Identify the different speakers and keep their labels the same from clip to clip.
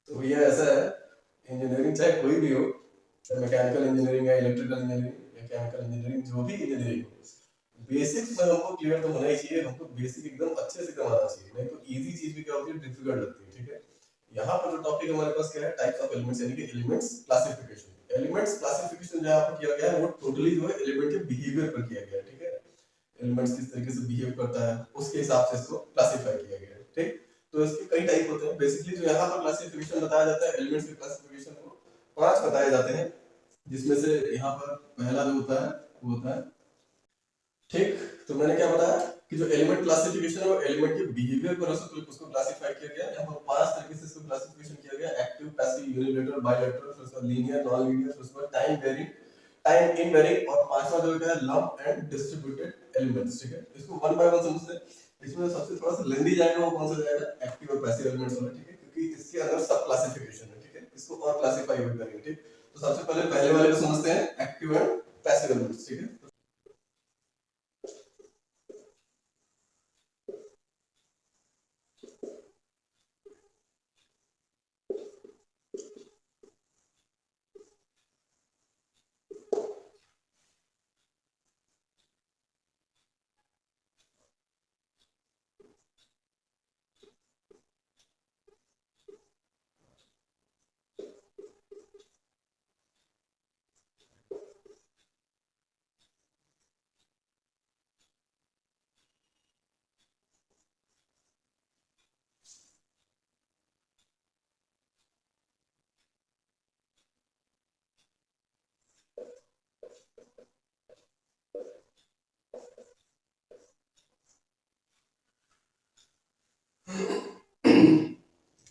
Speaker 1: तो ये ऐसा है, इंजीनियरिंग चाहे कोई भी हो, चाहे मैकेनिकल इंजीनियरिंग या इलेक्ट्रिकल इंजीनियरिंग या केमिकल इंजीनियरिंग, जो भी इंजीनियरिंग हो, बेसिक्स में हमको क्लियर तो होना ही चाहिए। हमको बेसिक एकदम अच्छे से करवाना चाहिए, नहीं तो इजी चीज भी क्या होती है, डिफिकल्ट लगती है। ठीक है, यहाँ पर जो टॉपिक हमारे पास क्या है, टाइप्स ऑफ एलिमेंट्स, यानी कि एलिमेंट्स क्लासिफिकेशन। एलिमेंट्स क्लासिफिकेशन जो यहाँ पर किया गया है वो टोटली जो है एलिमेंट के बिहेवियर पर किया गया है। ठीक है, एलिमेंट्स किस तरीके से बिहेव करता है उसके हिसाब से इसको क्लासिफाई किया गया है। ठीक, तो इसके कई टाइप होते हैं। बेसिकली जो यहाँ पर क्लासिफिकेशन बताया जाता है, एलिमेंट्स के क्लासिफिकेशन को 5 बताए जाते हैं, जिसमें से यहाँ पर पहला जो होता है वो होता है, ठीक, तो मैंने क्या बताया कि जो एलिमेंट क्लासिफिकेशन है वो एलिमेंट के बिहेवियर पर उसको क्लासिफाई किया गया। यहाँ पर 5 तरीके से इसको क्लासिफिकेशन किया गया, एक्टिव, पैसिव, यूनिलेटरल, बायलैटरल, फिर उसका लीनियर, नॉन लीनियर, फिर उसका टाइम वेरिंग, टाइम इनवेरिंग, और पांचवा जो है लंप एंड डिस्ट्रीब्यूटेड एलिमेंट्स। ठीक है, इसको वन बाय वन समझते हैं। इसमें सबसे थोड़ा सा लेंदी जाएगा, वो कौन सा जाएगा, एक्टिव और पैसिव एलिमेंट्स वाला। ठीक है, क्योंकि इसके अंदर सब क्लासिफिकेशन है। ठीक है, इसको और क्लासिफाई भी करेंगे। ठीक, तो सबसे पहले पहले वाले को समझते हैं, एक्टिव एंड पैसिव एलिमेंट्स। ठीक है,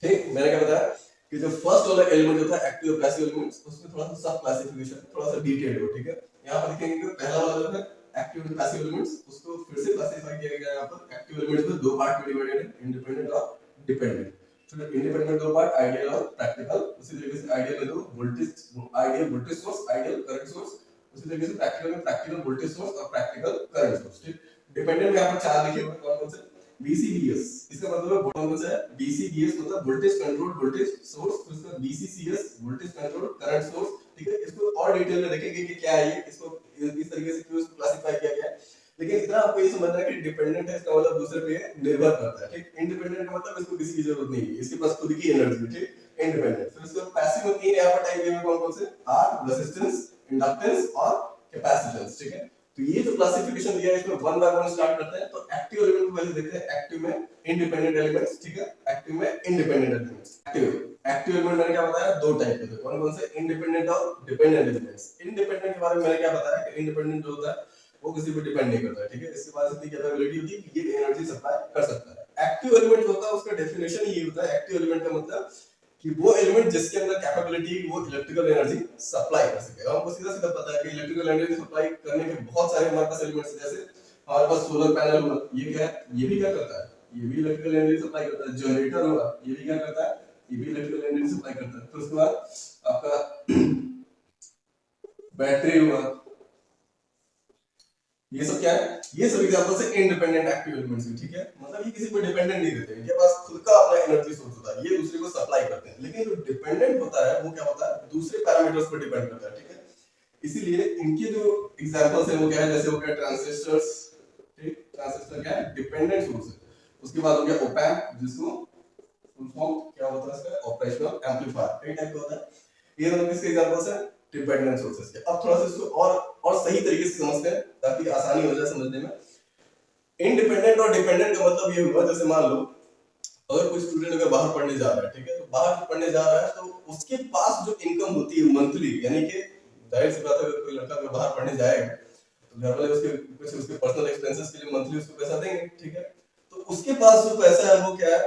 Speaker 1: ठीक, मैंने क्या बताया कि जो फर्स्ट वाला एलिमेंट जो था एक्टिव और पैसिव एलिमेंट्स, उसमें थोड़ा सा सब क्लासिफिकेशन थोड़ा सा डिटेल्ड हो। ठीक है, यहाँ पर देखेंगे कि पहला वाला जो है एक्टिव और पैसिव एलिमेंट्स, उसको फिर से क्लासिफाई किया गया है। यहाँ पर एक्टिव एलिमेंट्स में दो पार्ट में डिवाइडेड है, इंडिपेंडेंट और डिपेंडेंट। तो इंडिपेंडेंट दो पार्ट, आइडियल और प्रैक्टिकल। उसी तरीके से आइडियल में दो voltage, ideal voltage source, ideal current source. उसी तरीके से प्रैक्टिकल में प्रैक्टिकल वोल्टेज सोर्स और प्रैक्टिकल करंट सोर्स। ठीक, डिपेंडेंट में यहाँ पर चार लिखे हुए, कौन कौन से, BCBS, इसका मतलब कौन सा है, BCBS मतलब वोल्टेज कंट्रोल वोल्टेज सोर्स, तो इसका BCCS voltage control current source. ठीक है, इसको और डिटेल में देखेंगे कि क्या है ये, इसको इस तरीके से क्यों इसको क्लासिफाई किया गया है। लेकिन इतना आपको ये समझना है कि डिपेंडेंट है, इसका मतलब दूसरे पे निर्भर करता है। ठीक, इंडिपेंडेंट का मतलब इसको किसी की जरूरत नहीं है, इसके पास खुद की एनर्जी। ठीक, इंडिपेंडेंट। फिर इसको पैसिव में तीन यहाँ पर टाइप दिए हुए, कौन कौन से, R, रेजिस्टेंस, इंडक्टेंस और कैपेसिटेंस। ठीक है, तो ये जो क्लासिफिकेशन दिया है इसमें वन बाय वन स्टार्ट करते हैं। तो एक्टिव एलिमेंट को पहले देखते हैं, एक्टिव में इंडिपेंडेंट एलिमेंट्स। ठीक है, एक्टिव में इंडिपेंडेंट एलिमेंट्स। एक्टिव एलिमेंट मैंने क्या बताया, दो टाइप के थे, कौन कौन से, इंडिपेंडेंट और डिपेंडेंट एलिमेंट्स। इंडिपेंडेंट के बारे में मैंने क्या बताया कि इंडिपेंडेंट जो होता है वो किसी पर डिपेंड नहीं करता है। ठीक है, इसके पास इतनी कैपेबिलिटी होती है कि ये एनर्जी सप्लाई कर सकता है। एक्टिव एलिमेंट होता है, उसका डेफिनेशन ये होता है, एक्टिव एलिमेंट का मतलब कि वो एलिमेंट जिसके अंदर कैपेबिलिटी वो इलेक्ट्रिकल एनर्जी सप्लाई कर सके। हमको सीधा सीधा पता है कि इलेक्ट्रिकल एनर्जी सप्लाई करने के बहुत सारे हमारे पास एलिमेंट्स हैं। जैसे हमारे पास सोलर पैनल हुआ, ये क्या है, ये भी क्या करता है, ये भी इलेक्ट्रिकल एनर्जी सप्लाई करता है। जनरेटर हुआ, ये भी क्या करता है, ये भी इलेक्ट्रिकल एनर्जी सप्लाई करता है। फिर उसके बाद आपका बैटरी हुआ, ये सब क्या है, ये सब एग्जांपल से इंडिपेंडेंट एक्टिव एलिमेंट्स हैं। ठीक है, मतलब ये किसी पर डिपेंडेंट नहीं रहते, इनके पास खुद का अपना एनर्जी सोर्स होता है, ये दूसरे को सप्लाई करते हैं। लेकिन जो डिपेंडेंट होता है वो क्या होता है, दूसरे पैरामीटर्स पर डिपेंड करता है। ठीक है, इसीलिए इनके जो एग्जांपल्स हैं वो क्या है, जैसे हो गया ट्रांजिस्टर्स। ठीक, ट्रांजिस्टर क्या है, डिपेंडेंट सोर्स है। उसके बाद हो गया ओप एम्प, जिसको फुल फॉर्म क्या होता है इसका, ऑपरेशनल एम्पलीफायर। कई टाइप का होता है। ये दोनों किसके एग्जांपल्स हैं, डिपेंडेंट सोर्सेस के। अब थोड़ा सा इसको और सही तरीके से समझते हैं ताकि आसानी हो जाए समझने में। इंडिपेंडेंट और डिपेंडेंट का मतलब ये हुआ, जैसे मान लो अगर कोई स्टूडेंट अगर बाहर पढ़ने जा रहा है, ठीक है, तो बाहर पढ़ने जा रहा है तो उसके पास जो इनकम होती है मंथली, यानी कि जाहिर सी बात है अगर कोई लड़का अगर बाहर पढ़ने जाएगा तो घर वाले उसके कुछ उसके पर्सनल एक्सपेंसेस के लिए मंथली उसको पैसा देंगे। ठीक है, तो उसके पास जो पैसा है वो क्या है,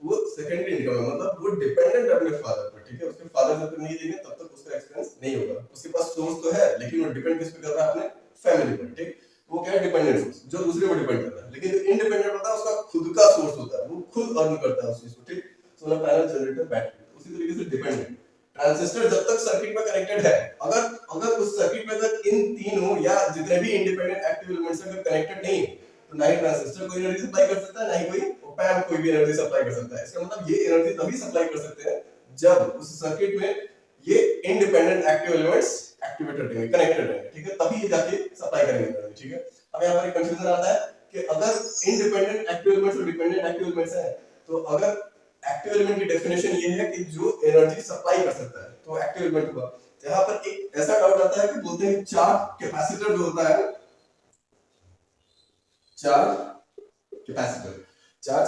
Speaker 1: वो सेकेंडरी इनकम है, मतलब वो डिपेंडेंट है अपने फादर पर। ठीक है, उसके फादर जब तक नहीं देंगे तब तक उसका एक्सपेंस नहीं होगा। उसके पास सोर्स तो है लेकिन वो डिपेंड किस पे कर रहा है, अपने फैमिली पर। ठीक, वो क्या है, डिपेंडेंट सोर्स जो दूसरे पर डिपेंड कर रहा है। लेकिन जो इंडिपेंडेंट होता है उसका खुद का सोर्स होता है, वो खुद अर्न करता है उस चीज को। ठीक, सोलर पैनल, जनरेटर, बैटरी। उसी तरीके से डिपेंडेंट ट्रांजिस्टर जब तक सर्किट में कनेक्टेड है, अगर अगर उस सर्किट में अगर इन तीनों या जितने भी इंडिपेंडेंट एक्टिव एलिमेंट्स अगर कनेक्टेड नहीं है तो ना ही ट्रांजिस्टर कोई एनर्जी सप्लाई कर सकता है, ना ही कोई ओप एम्प कोई भी एनर्जी सप्लाई कर सकता है। इसका मतलब ये एनर्जी तभी सप्लाई कर सकते हैं जब उस सर्किट में ये इंडिपेंडेंट एक्टिव एलिमेंट्स एक्टिवेटेड रहेंगे, कनेक्टेड रहेंगे, ठीक है, तभी ये जाके सप्लाई करेंगे, ठीक है। अब यहाँ पर एक कंफ्यूजन आता है कि अगर इंडिपेंडेंट एक्टिव एलिमेंट्स और डिपेंडेंट एक्टिव एलिमेंट्स हैं, तो अगर एक्टिव एलिमेंट की डेफिनेशन ये है कि जो एनर्जी सप्लाई कर सकता है तो एक्टिव एलिमेंट हुआ। यहाँ पर एक ऐसा डाउट आता है कि बोलते हैं चार्ज कैपेसिटर जो होता है, चार्ज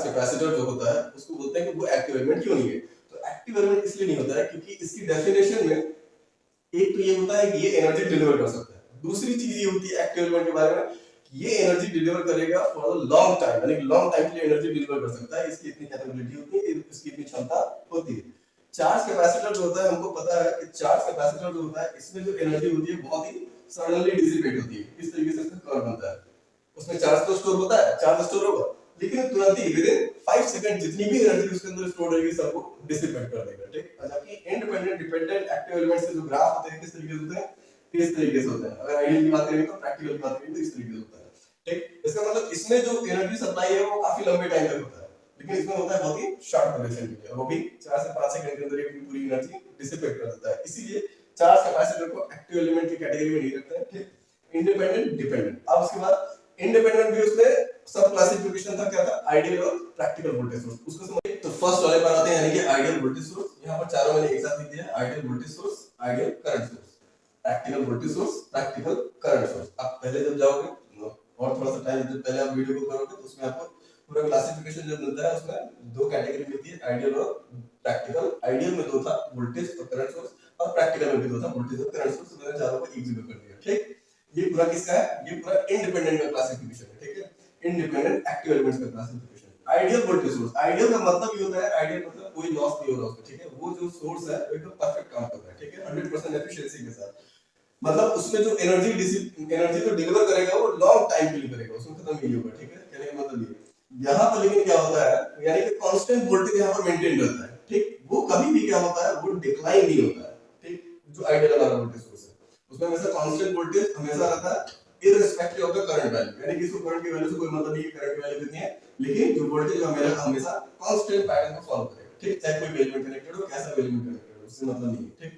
Speaker 1: कैपेसिटर जो होता है उसको बोलते हैं कि वो एक्टिव एलिमेंट क्यों नहीं है। तो एक्टिव एलिमेंट इसलिए नहीं होता है क्योंकि इसकी डेफिनेशन में एक तो ये होता है कि ये एनर्जी डिलीवर कर सकता है, दूसरी चीज ये होती है एक्टिव एलिमेंट के बारे में कि ये एनर्जी डिलीवर करेगा फॉर अ लॉन्ग टाइम, यानी लॉन्ग टाइम के लिए एनर्जी डिलीवर कर सकता है, इसकी इतनी कैपेबिलिटी होती है, इसकी इतनी क्षमता होती है। चार्ज कैपेसिटर जो होता है, हमको पता है कि चार्ज कैपेसिटर जो होता है इसमें जो एनर्जी होती है बहुत ही सडनली डिसिपेट होती है, इस तरीके से इसका कर्व बनता है। उसमें चार्ज तो स्टोर होता है, चार्ज स्टोर होगा, लेकिन तुरंत ही विद इन 5 सेकंड जितनी भी एनर्जी उसके अंदर स्टोर रहेगी सबको डिसिपेट कर देगा, ठीक। जबकि इंडिपेंडेंट डिपेंडेंट एक्टिव एलिमेंट्स के जो ग्राफ होते हैं किस तरीके से होते हैं, इस तरीके से होते हैं। अगर आइडियल की बात करें तो प्रैक्टिकल की बात करें तो इस तरीके से होता है, ठीक। इसका मतलब इसमें जो एनर्जी सप्लाई है वो काफी लंबे टाइम तक होता है, लेकिन इसमें होता है बहुत ही शॉर्ट ड्यूरेशन के लिए, वो भी 4 से 5 सेकंड के अंदर ये पूरी एनर्जी डिसिपेट कर देता है। इसीलिए चार्ज कैपेसिटर को एक्टिव एलिमेंट की कैटेगरी में नहीं रखते हैं, ठीक। Independent dependent. अब उसके बाद इंडिपेंडेंट भी उसमें सब क्लासिफिकेशन था, क्या था, आइडियल और प्रैक्टिकल वोल्टेज सोर्स, उसको समझिए। तो फर्स्ट वाले पर आते हैं, यानी कि आइडियल वोल्टेज सोर्स। यहां पर चारों मैंने एक साथ लिख दिया, ideal voltage source, ideal current source, practical voltage source, practical current source. आप पहले जब जाओगे और थोड़ा सा टाइम जब पहले आप वीडियो को करोगे तो उसमें आपको पूरा क्लासिफिकेशन जो मिलता है उसमें दो कैटेगरी मिलती है, आइडियल और प्रैक्टिकल। आइडियल में दो था वोल्टेज और करंट सोर्स, और प्रैक्टिकल में भी दो था वोल्टेज और करंट सोर्स। मैंने चारों को एक जगह कर दिया, ठीक। ये पूरा किसका है, ये पूरा इंडिपेंडेंट का क्लासिफिकेशन है, ठीक है, इंडिपेंडेंट एक्टिव एलिमेंट्स का classification. Ideal voltage source, ideal का मतलब ये होता है, आइडियल मतलब कोई लॉस नहीं हो रहा उसमें, ठीक है, वो जो सोर्स है एकदम परफेक्ट काम कर रहा है, ठीक है, 100% एफिशिएंसी के साथ। मतलब उसमें जो एनर्जी तो डिलीवर करेगा वो लॉन्ग टाइम के लिए करेगा, उसमें खत्म नहीं होगा, ठीक है। कहने का मतलब ये यहाँ पर लेकिन क्या होता है, यानी कि कांस्टेंट वोल्टेज यहाँ पर मेंटेन रहता है, ठीक, वो कभी भी क्या होता है, वो डिक्लाइन नहीं होता है, ठीक। जो आइडियल वाला वोल्टेज सोर्स है उसमें हमेशा कांस्टेंट वोल्टेज हमेशा रहता है irrespective of the current value, यानी कि इसको करंट की वैल्यू से कोई मतलब नहीं है करंट की वैल्यू कितनी है, लेकिन जो वोल्टेज हमेशा कांस्टेंट पैटर्न को फॉलो करेगा, ठीक, चाहे कोई एलिमेंट कनेक्टेड हो, कैसा भी एलिमेंट कनेक्टेड हो, उससे मतलब नहीं है, ठीक।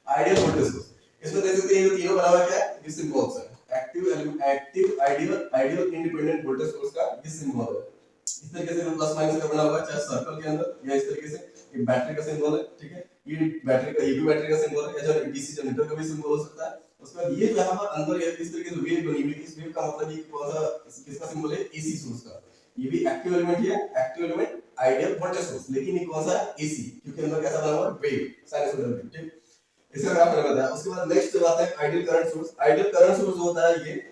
Speaker 1: आइडियल वोल्टेज सोर्स, इसमें देख सकते हैं ये तीनों बना हुआ क्या है, ये सिंबल्स है, active ideal independent voltage source का ये सिंबल है। इस तरीके से प्लस माइनस का बना हुआ है, चाहे सर्कल के अंदर या इस तरीके से, ये बैटरी का सिंबल है, ठीक है, ये बैटरी का, ये भी बैटरी का सिंबल है, या जो डीसी जनरेटर का भी सिंबल हो सकता है। उसके बाद ये जो यहाँ पर अंदर ये इस तरीके से वेव बनी हुई है, इस वेव का मतलब ये कौन सा किसका सिंबल है, एसी सोर्स का। ये भी एक्टिव एलिमेंट है, active element ideal voltage source, लेकिन ये कौन सा है, एसी, क्योंकि अंदर कैसा बना हुआ है, वेव, साइनसोइडल वेव, ठीक। इसका ग्राफ मैंने बताया। उसके बाद नेक्स्ट जो आता है ideal current source. Ideal current source जो होता है, ये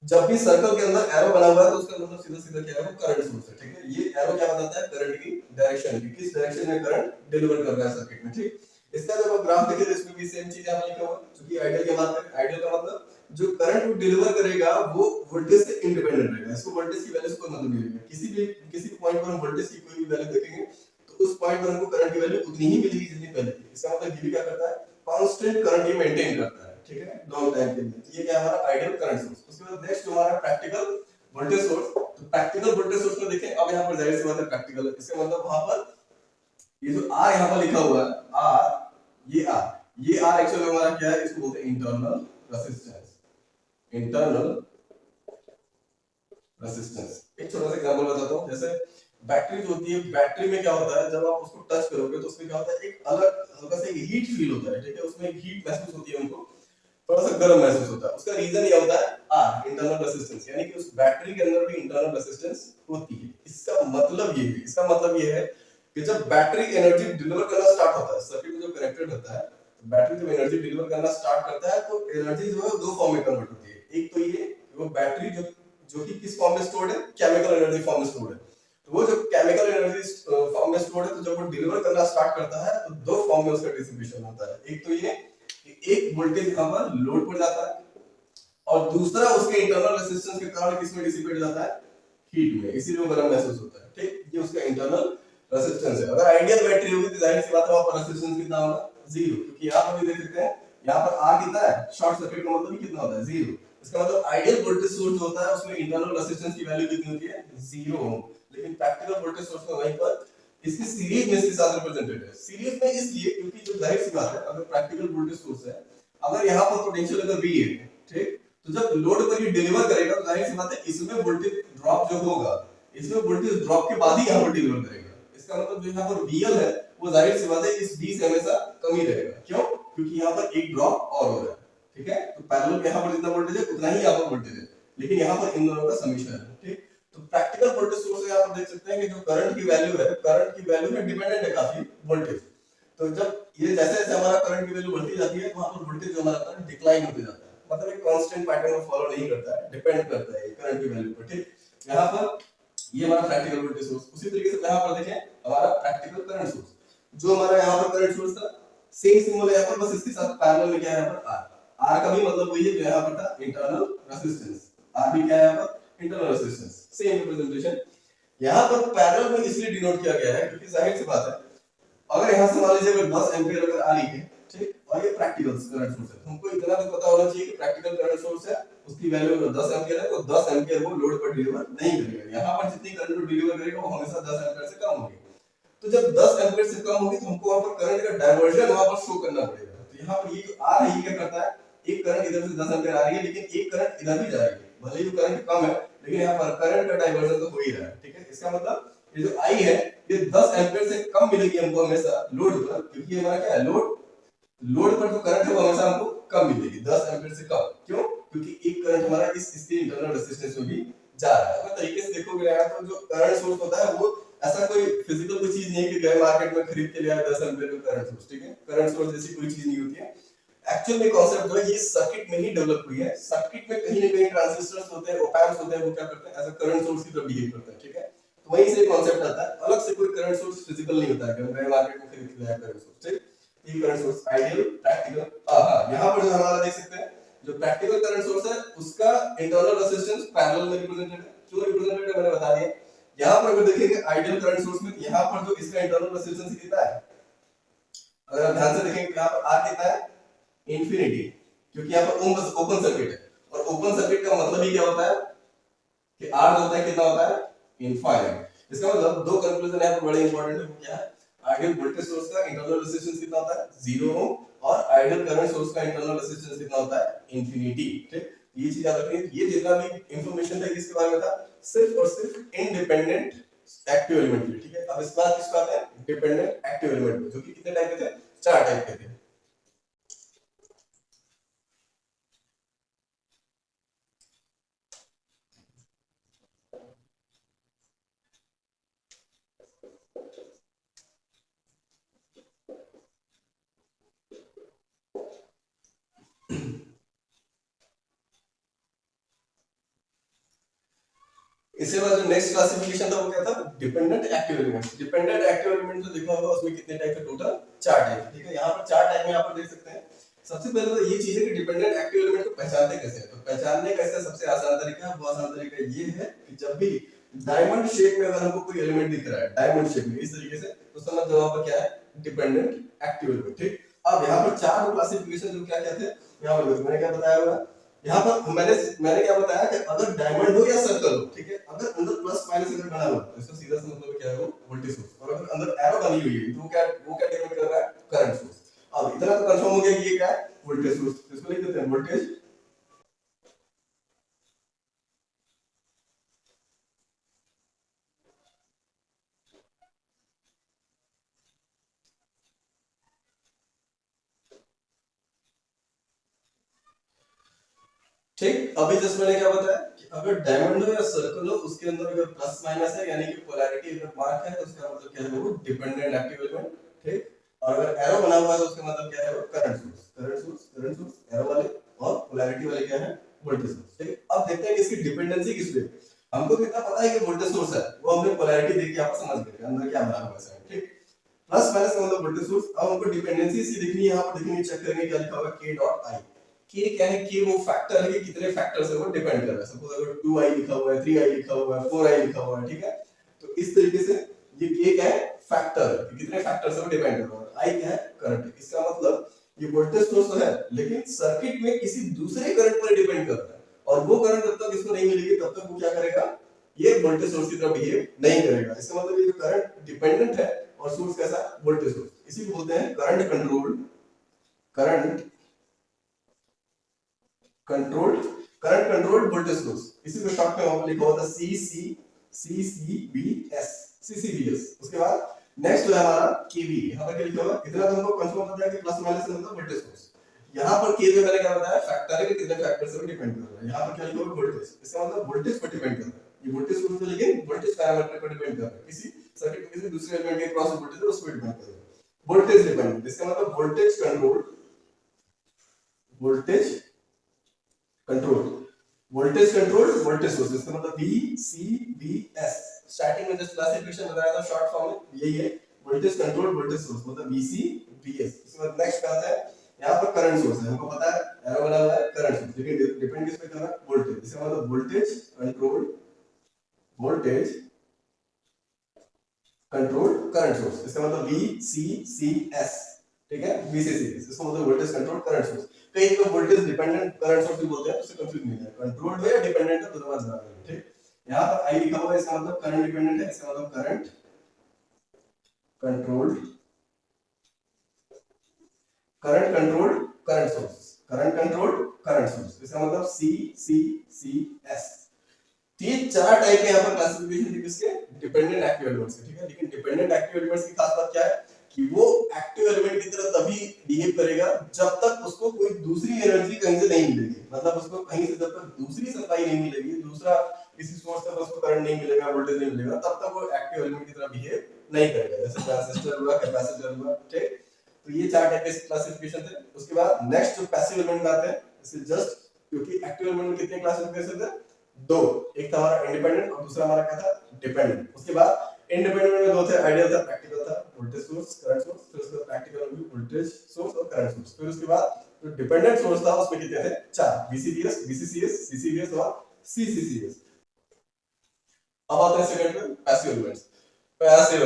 Speaker 1: जब भी सर्कल के अंदर एरो बना हुआ है तो उसका मतलब सीधा सीधा क्या है, वो करंट सोर्स है, ठीक है। ये एरो क्या बताता है, करंट की डायरेक्शन की, किस डायरेक्शन में करंट डिलीवर कर रहा है सर्किट में, ठीक। इसका जब आप ग्राफ देखें तो इसमें भी सेम चीज यहां लिखा हुआ है, क्योंकि आइडियल की बात करें, आइडियल का मतलब जो करंट वो डिलीवर करेगा वो वोल्टेज से इंडिपेंडेंट रहेगा, इसको वोल्टेज की वैल्यू से कोई मतलब नहीं रहेगा। किसी भी पॉइंट पर हम वोल्टेज की कोई भी वैल्यू देखेंगे तो उस पॉइंट पर हमको करंट की वैल्यू उतनी ही मिलेगी जितनी पहले थी। इसका मतलब ये क्या करता है, कांस्टेंट करंट ये मेंटेन करता है, ठीक है, लॉन्ग टाइम के लिए। ये क्या है हमारा आइडियल करंट सोर्स। उसके बाद नेक्स्ट हमारा प्रैक्टिकल वोल्टेज सोर्स। तो प्रैक्टिकल वोल्टेज सोर्स को देखें, अब यहां पर जाहिर सी बात है प्रैक्टिकल है, इसका मतलब वहां पर ये जो आर यहां पर लिखा हुआ है, आर, ये आर एक्चुअली हमारा क्या है, इसको बोलते हैं इंटरनल रेजिस्टेंस, इंटरनल रेजिस्टेंस। एक छोटा सा एग्जांपल बताता हूं, जैसे बैटरी जो होती है, बैटरी में क्या होता है, जब आप उसको टच करोगे तो उसमें क्या होता है, एक अलग हल्का सा हीट फील होता है, ठीक है, उसमें एक हीट महसूस होती है, उनको थोड़ा सा गर्म महसूस होता है। उसका रीजन ये होता है आर, इंटरनल रेजिस्टेंस, यानी कि उस बैटरी के अंदर भी इंटरनल रेजिस्टेंस होती है। इसका मतलब ये है कि जब बैटरी एनर्जी डिलीवर करना स्टार्ट होता है, सर्किट में जब कनेक्टेड होता है, तो बैटरी जब एनर्जी डिलीवर करना स्टार्ट करता है तो एनर्जी जो है दो फॉर्म में कन्वर्ट होती है। एक तो ये वो बैटरी जो कि किस फॉर्म में स्टोर्ड है, केमिकल एनर्जी फॉर्म में स्टोर्ड है। तो वो जो केमिकल एनर्जी फॉर्म में स्टोर्ड है, तो जब वो डिलीवर करना स्टार्ट करता है तो दो फॉर्म में उसका डिस्ट्रीब्यूशन होता है। एक तो ये एक वोल्टेज यहां पर लोड पर जाता है, और दूसरा उसके इंटरनल रेजिस्टेंस के कारण किसमें डिसिपेट जाता है, हीट में, इसीलिए वो गर्म महसूस होता है, ठीक। ये उसका इंटरनल रेजिस्टेंस है। अगर आइडियल बैटरी होगी तो जाहिर सी बात है वहां पर रेजिस्टेंस कितना होगा, 0, क्योंकि यहां पर भी देख सकते हैं, यहां पर R कितना है, शॉर्ट सर्किट का मतलब कितना होता है, 0। इसका मतलब आइडियल वोल्टेज सोर्स जो होता है उसमें इंटरनल रेजिस्टेंस की वैल्यू कितनी होती है, 0 ओम। लेकिन प्रैक्टिकल वोल्टेज सोर्स में वहीं पर इसकी सीरीज में इसके साथ रिप्रेजेंटेड है। सीरीज में इसलिए क्योंकि जो जाहिर सी बात है, अगर प्रैक्टिकल वोल्टेज सोर्स है, अगर यहाँ पर पोटेंशियल अगर V8 है, ठीक, तो जब लोड पर ये डिलीवर करेगा तो जाहिर सी बात है इसमें वोल्टेज ड्रॉप जो होगा, इसमें वोल्टेज ड्रॉप के बाद ही यहाँ पर डिलीवर करेगा। इसका मतलब जो यहाँ पर VL है वो जाहिर सी बात है इस V से हमेशा कम ही रहेगा। क्यों? क्योंकि यहाँ पर एक ड्रॉप और हो रहा है, ठीक है। तो पैरेलल में यहाँ पर जितना वोल्टेज है उतना ही यहाँ पर वोल्टेज है, लेकिन यहाँ पर इन दोनों का समीशन है, ठीक। तो प्रैक्टिकल वोल्टेज सोर्स यहाँ पर देख सकते हैं कि जो करंट की वैल्यू है, करंट की वैल्यू में डिपेंडेंट है काफी वोल्टेज। तो जब ये जैसे जैसे हमारा करंट की वैल्यू बढ़ती जाती है, वहां पर वोल्टेज जो हमारा करंट डिक्लाइन होते जाता है, मतलब एक कांस्टेंट पैटर्न को फॉलो नहीं करता है, डिपेंड करता है करंट की वैल्यू पर, ठीक। यहाँ पर ये हमारा प्रैक्टिकल वोल्टेज सोर्स। उसी तरीके से यहाँ पर देखें हमारा प्रैक्टिकल करंट सोर्स, जो हमारा यहाँ पर करंट सोर्स था, सेम सिंबल है यहाँ पर, बस इसके साथ पैरेलल में क्या है यहाँ पर R। R का भी मतलब वही है जो यहाँ पर था, इंटरनल रेजिस्टेंस। R भी क्या है यहाँ पर, इंटरनल रेजिस्टेंस, सेम रिप्रेजेंटेशन। यहाँ पर पैरेलल में इसलिए डिनोट किया गया है क्योंकि जाहिर सी बात है, अगर यहाँ से मान लीजिए अगर 10 एम्पीयर अगर आ रही है, ठीक, और ये प्रैक्टिकल करंट सोर्स है, हमको इतना तो पता होना चाहिए कि प्रैक्टिकल करंट सोर्स है, उसकी वैल्यू अगर 10 एम्पीयर है तो 10 एम्पीयर वो लोड पर डिलीवर नहीं करेगा। यहाँ पर जितनी करंट को डिलीवर करेगा वो हमेशा 10 एम्पीयर से कम होगी। तो जब 10 एम्पीयर से कम होगी तो हमको वहां पर करंट का डायवर्जन वहां पर शो करना पड़ेगा। तो यहाँ पर ये जो आ रही है क्या करता है, एक करंट इधर से 10 एम्पीयर आ रही है, लेकिन एक करंट इधर भी जा रही है, भले ही करंट कम है लेकिन यहाँ पर करंट का डायवर्जन तो हो ही रहा है, ठीक है। इसका मतलब ये जो आई है ये 10 एम्पीयर से कम मिलेगी हमको हमेशा लोड पर, क्योंकि हमारा क्या है, लोड पर जो करंट है वो हमेशा हमको कम मिलेगी, 10 एम्पीयर से कम। क्यों? क्योंकि एक करंट हमारा इसके इंटरनल रेजिस्टेंस में भी जा रहा है। अगर तरीके से देखोगे यार तो जो करंट सोर्स होता है वो ऐसा कोई फिजिकल कोई चीज नहीं है कि गए मार्केट में खरीद के ले आए 10 एम्पीयर का करंट सोर्स, ठीक है। करंट सोर्स जैसी कोई चीज नहीं होती है। एक्चुअल में कॉन्सेप्ट जो है ये सर्किट में ही डेवलप हुई है। सर्किट में कहीं ना कहीं ट्रांजिस्टर्स होते हैं, ऑप एम्प्स होते हैं, वो क्या करते हैं, एज अ करंट सोर्स की तरह बिहेव करते हैं, ठीक है। तो वहीं से कॉन्सेप्ट आता है, अलग से कोई करंट सोर्स फिजिकल नहीं होता है कि हम गए मार्केट में खरीद के ले आए करंट सोर्स, ठीक। ये करंट सोर्स आइडियल प्रैक्टिकल, हां यहां पर जो हमारा देख सकते हैं जो प्रैक्टिकल करंट सोर्स है उसका इंटरनल रेजिस्टेंस पैरेलल में रिप्रेजेंटेड है, जो रिप्रेजेंटेड है मैंने बता दिया। यहां पर अगर देखेंगे आइडियल करंट सोर्स में, यहां पर जो इसका इंटरनल रेजिस्टेंस कितना है, अगर आप ध्यान से देखेंगे यहां पर R कितना है, इंफिनिटी, क्योंकि यहां पर ओपन सर्किट है, और ओपन सर्किट का मतलब ही क्या होता है कि R जो होता है कितना होता है, इनफाइनाइट। इसका मतलब दो कंक्लूजन यहां पर बड़े इंपॉर्टेंट है, वो क्या है, आइडियल वोल्टेज सोर्स का इंटरनल रेजिस्टेंस कितना होता है, 0 ओम, और आइडियल करंट सोर्स का इंटरनल रेजिस्टेंस कितना होता है, इंफिनिटी, ठीक। ये चीज याद रखनी है। ये जितना भी इंफॉर्मेशन था किसके बारे में था, सिर्फ और सिर्फ इंडिपेंडेंट एक्टिव एलिमेंट के लिए, ठीक है। अब इस बात किसको आते हैं, डिपेंडेंट एक्टिव एलिमेंट, जो कि कितने टाइप के थे, 4 टाइप के थे। इसके बाद जो नेक्स्ट क्लासिफिकेशन था वो क्या था, dependent active elements. Dependent active element जो देखा होगा उसमें कितने टाइप के, टोटल 4 टाइप, ठीक है। यहाँ पर 4 टाइप में यहाँ पर देख सकते हैं। सबसे पहले तो ये चीज है कि डिपेंडेंट एक्टिव एलिमेंट को पहचानते कैसे हैं। तो पहचानने का इसका सबसे आसान तरीका है, वो आसान तरीका ये है कि जब भी डायमंड शेप में अगर हमको कोई एलिमेंट दिख रहा है, डायमंड शेप में इस तरीके से, तो समझ जाओ वहां पर क्या है, डिपेंडेंट एक्टिव एलिमेंट, ठीक। अब यहाँ पर 4 क्लासिफिकेशन जो क्या क्या थे यहाँ पर मैंने क्या बताया हुआ, यहाँ पर मैंने क्या बताया कि अगर डायमंड हो या सर्कल हो, ठीक है, अगर अंदर प्लस माइनस अगर बना हुआ तो इसका सीधा सा मतलब क्या है, वो वोल्टेज सोर्स, और अगर अंदर एरो बनी हुई है तो वो क्या डिनोट कर रहा है, करंट सोर्स। अब इतना तो कंफर्म हो गया कि ये क्या है, वोल्टेज सोर्स। तो इसको लिख देते हैं वोल्टेज ठीक। अभी जस्ट मैंने क्या बताया कि अगर डायमंड हो या सर्कल हो उसके अंदर अगर प्लस माइनस है यानी कि पोलैरिटी अगर मार्क है तो उसका मतलब क्या है, वो डिपेंडेंट एक्टिव एलिमेंट, ठीक। और अगर एरो बना हुआ है तो उसका मतलब क्या है, वो current source, current source arrow वाले, और पोलैरिटी वाले क्या है, वोल्टेज सोर्स, ठीक। अब देखते हैं कि इसकी डिपेंडेंसी किस पे। हमको तो इतना पता है कि वोल्टेज सोर्स है, वो हमने पोलैरिटी देख के आप समझ गए अंदर क्या बना हुआ है, ठीक। प्लस माइनस का मतलब वोल्टेज सोर्स। अब हमको डिपेंडेंसी इसी दिखनी है, यहाँ पर देखेंगे, चेक करेंगे क्या लिखा होगा, k डॉट i। k क्या है, k वो फैक्टर है कि कितने फैक्टर से वो डिपेंड कर रहा है। सपोज अगर 2i लिखा हुआ है, 3i लिखा हुआ है, 4i लिखा हुआ है, ठीक है। तो इस तरीके से ये k क्या है, फैक्टर है कि कितने फैक्टर से वो डिपेंड कर रहा है। i क्या है, करंट। इसका मतलब ये वोल्टेज सोर्स तो है लेकिन सर्किट में किसी दूसरे करंट पर डिपेंड करता है, और वो करंट जब तक इसको नहीं मिलेगी तब तक वो क्या करेगा, ये वोल्टेज सोर्स की तरह बिहेव नहीं करेगा। इसका मतलब ये जो करंट डिपेंडेंट है और सोर्स कैसा वोल्टेज सोर्स, इसी को बोलते हैं करंट कंट्रोल्ड वोल्टेज सोर्स। इसी को शॉर्ट में हम लिखा होता है CCVS। उसके बाद नेक्स्ट जो है हमारा केवी, यहाँ पर क्या लिखा हुआ है, इतना तो हमको कंफर्म पता है कि प्लस माइनस से मतलब वोल्टेज सोर्स। यहाँ पर केवी मैंने क्या बताया, फैक्टर है कि कितने फैक्टर से डिपेंड कर रहा है। यहाँ पर क्या लिखा हुआ है वोल्टेज, इसका मतलब वोल्टेज पर डिपेंड कर रहा है। ये वोल्टेज सोर्स है लेकिन वोल्टेज पैरामीटर पर डिपेंड कर रहा है, किसी सर्किट के किसी दूसरे एलिमेंट के क्रॉस वोल्टेज है उस पर डिपेंड कर रहा है। वोल्टेज डिपेंडेंट, इसका मतलब वोल्टेज कंट्रोल वोल्टेज सोर्स, इसका मतलब VCVS। स्टार्टिंग में जस्ट क्लासिफिकेशन बताया था शॉर्ट फॉर्म में, यही है वोल्टेज कंट्रोल वोल्टेज सोर्स मतलब VCVS। इसके बाद नेक्स्ट आता है यहाँ पर करंट सोर्स है, हमको पता है एरो बना हुआ है करंट सोर्स, लेकिन डिपेंड किस पे कर रहा है वोल्टेज। इसका मतलब वोल्टेज कंट्रोल करंट सोर्स, इसका मतलब VCCS, ठीक है VCCS। इसका मतलब वोल्टेज कंट्रोल करंट सोर्स। कई को वोल्टेज डिपेंडेंट करंट सोर्स भी बोलते हैं, उससे कंफ्यूज नहीं है, कंट्रोल्ड है या डिपेंडेंट है दोनों बात बराबर है, ठीक। यहाँ पर आई लिखा हुआ है, इसका मतलब करंट डिपेंडेंट है, इसका मतलब करंट कंट्रोल्ड करंट सोर्स, इसका मतलब CCCS। ये चार टाइप के यहाँ पर क्लासिफिकेशन थी किसके, डिपेंडेंट एक्टिव एलिमेंट्स के, ठीक है। लेकिन डिपेंडेंट एक्टिव एलिमेंट्स की खास बात क्या है कि वो एक्टिव एलिमेंट की तरह तभी बिहेव करेगा जब तक उसको कोई दूसरी एनर्जी कहीं से नहीं मिलेगी। मतलब उसको कहीं से जब तक दूसरी सप्लाई नहीं मिलेगी, दूसरा किसी सोर्स से उसको करंट नहीं मिलेगा, वोल्टेज नहीं मिलेगा, तब तक वो एक्टिव एलिमेंट की तरह बिहेव नहीं करेगा। जैसे ट्रांजिस्टर हुआ, कैपेसिटर हुआ, ठीक। तो ये चार टाइप के क्लासिफिकेशन थे। उसके बाद नेक्स्ट जो पैसिव एलिमेंट आते हैं, इसे जस्ट क्योंकि एक्टिव एलिमेंट में कितने क्लासिफिकेशन थे, दो, एक था हमारा इंडिपेंडेंट और दूसरा हमारा क्या था डिपेंडेंट। उसके बाद इंडिपेंडेंट में दो थे, आइडियल था, प्रैक्टिकल था, वोल्टेज सोर्स करंट सोर्स, फिर उसके बाद प्रैक्टिकल में वोल्टेज सोर्स और करंट सोर्स। फिर उसके बाद जो डिपेंडेंट सोर्स था उसमें कितने थे, चार, VCVS, VCCS, CCVS और CCCS। अब आते हैं सेकंड पे पैसिव एलिमेंट्स। पैसिव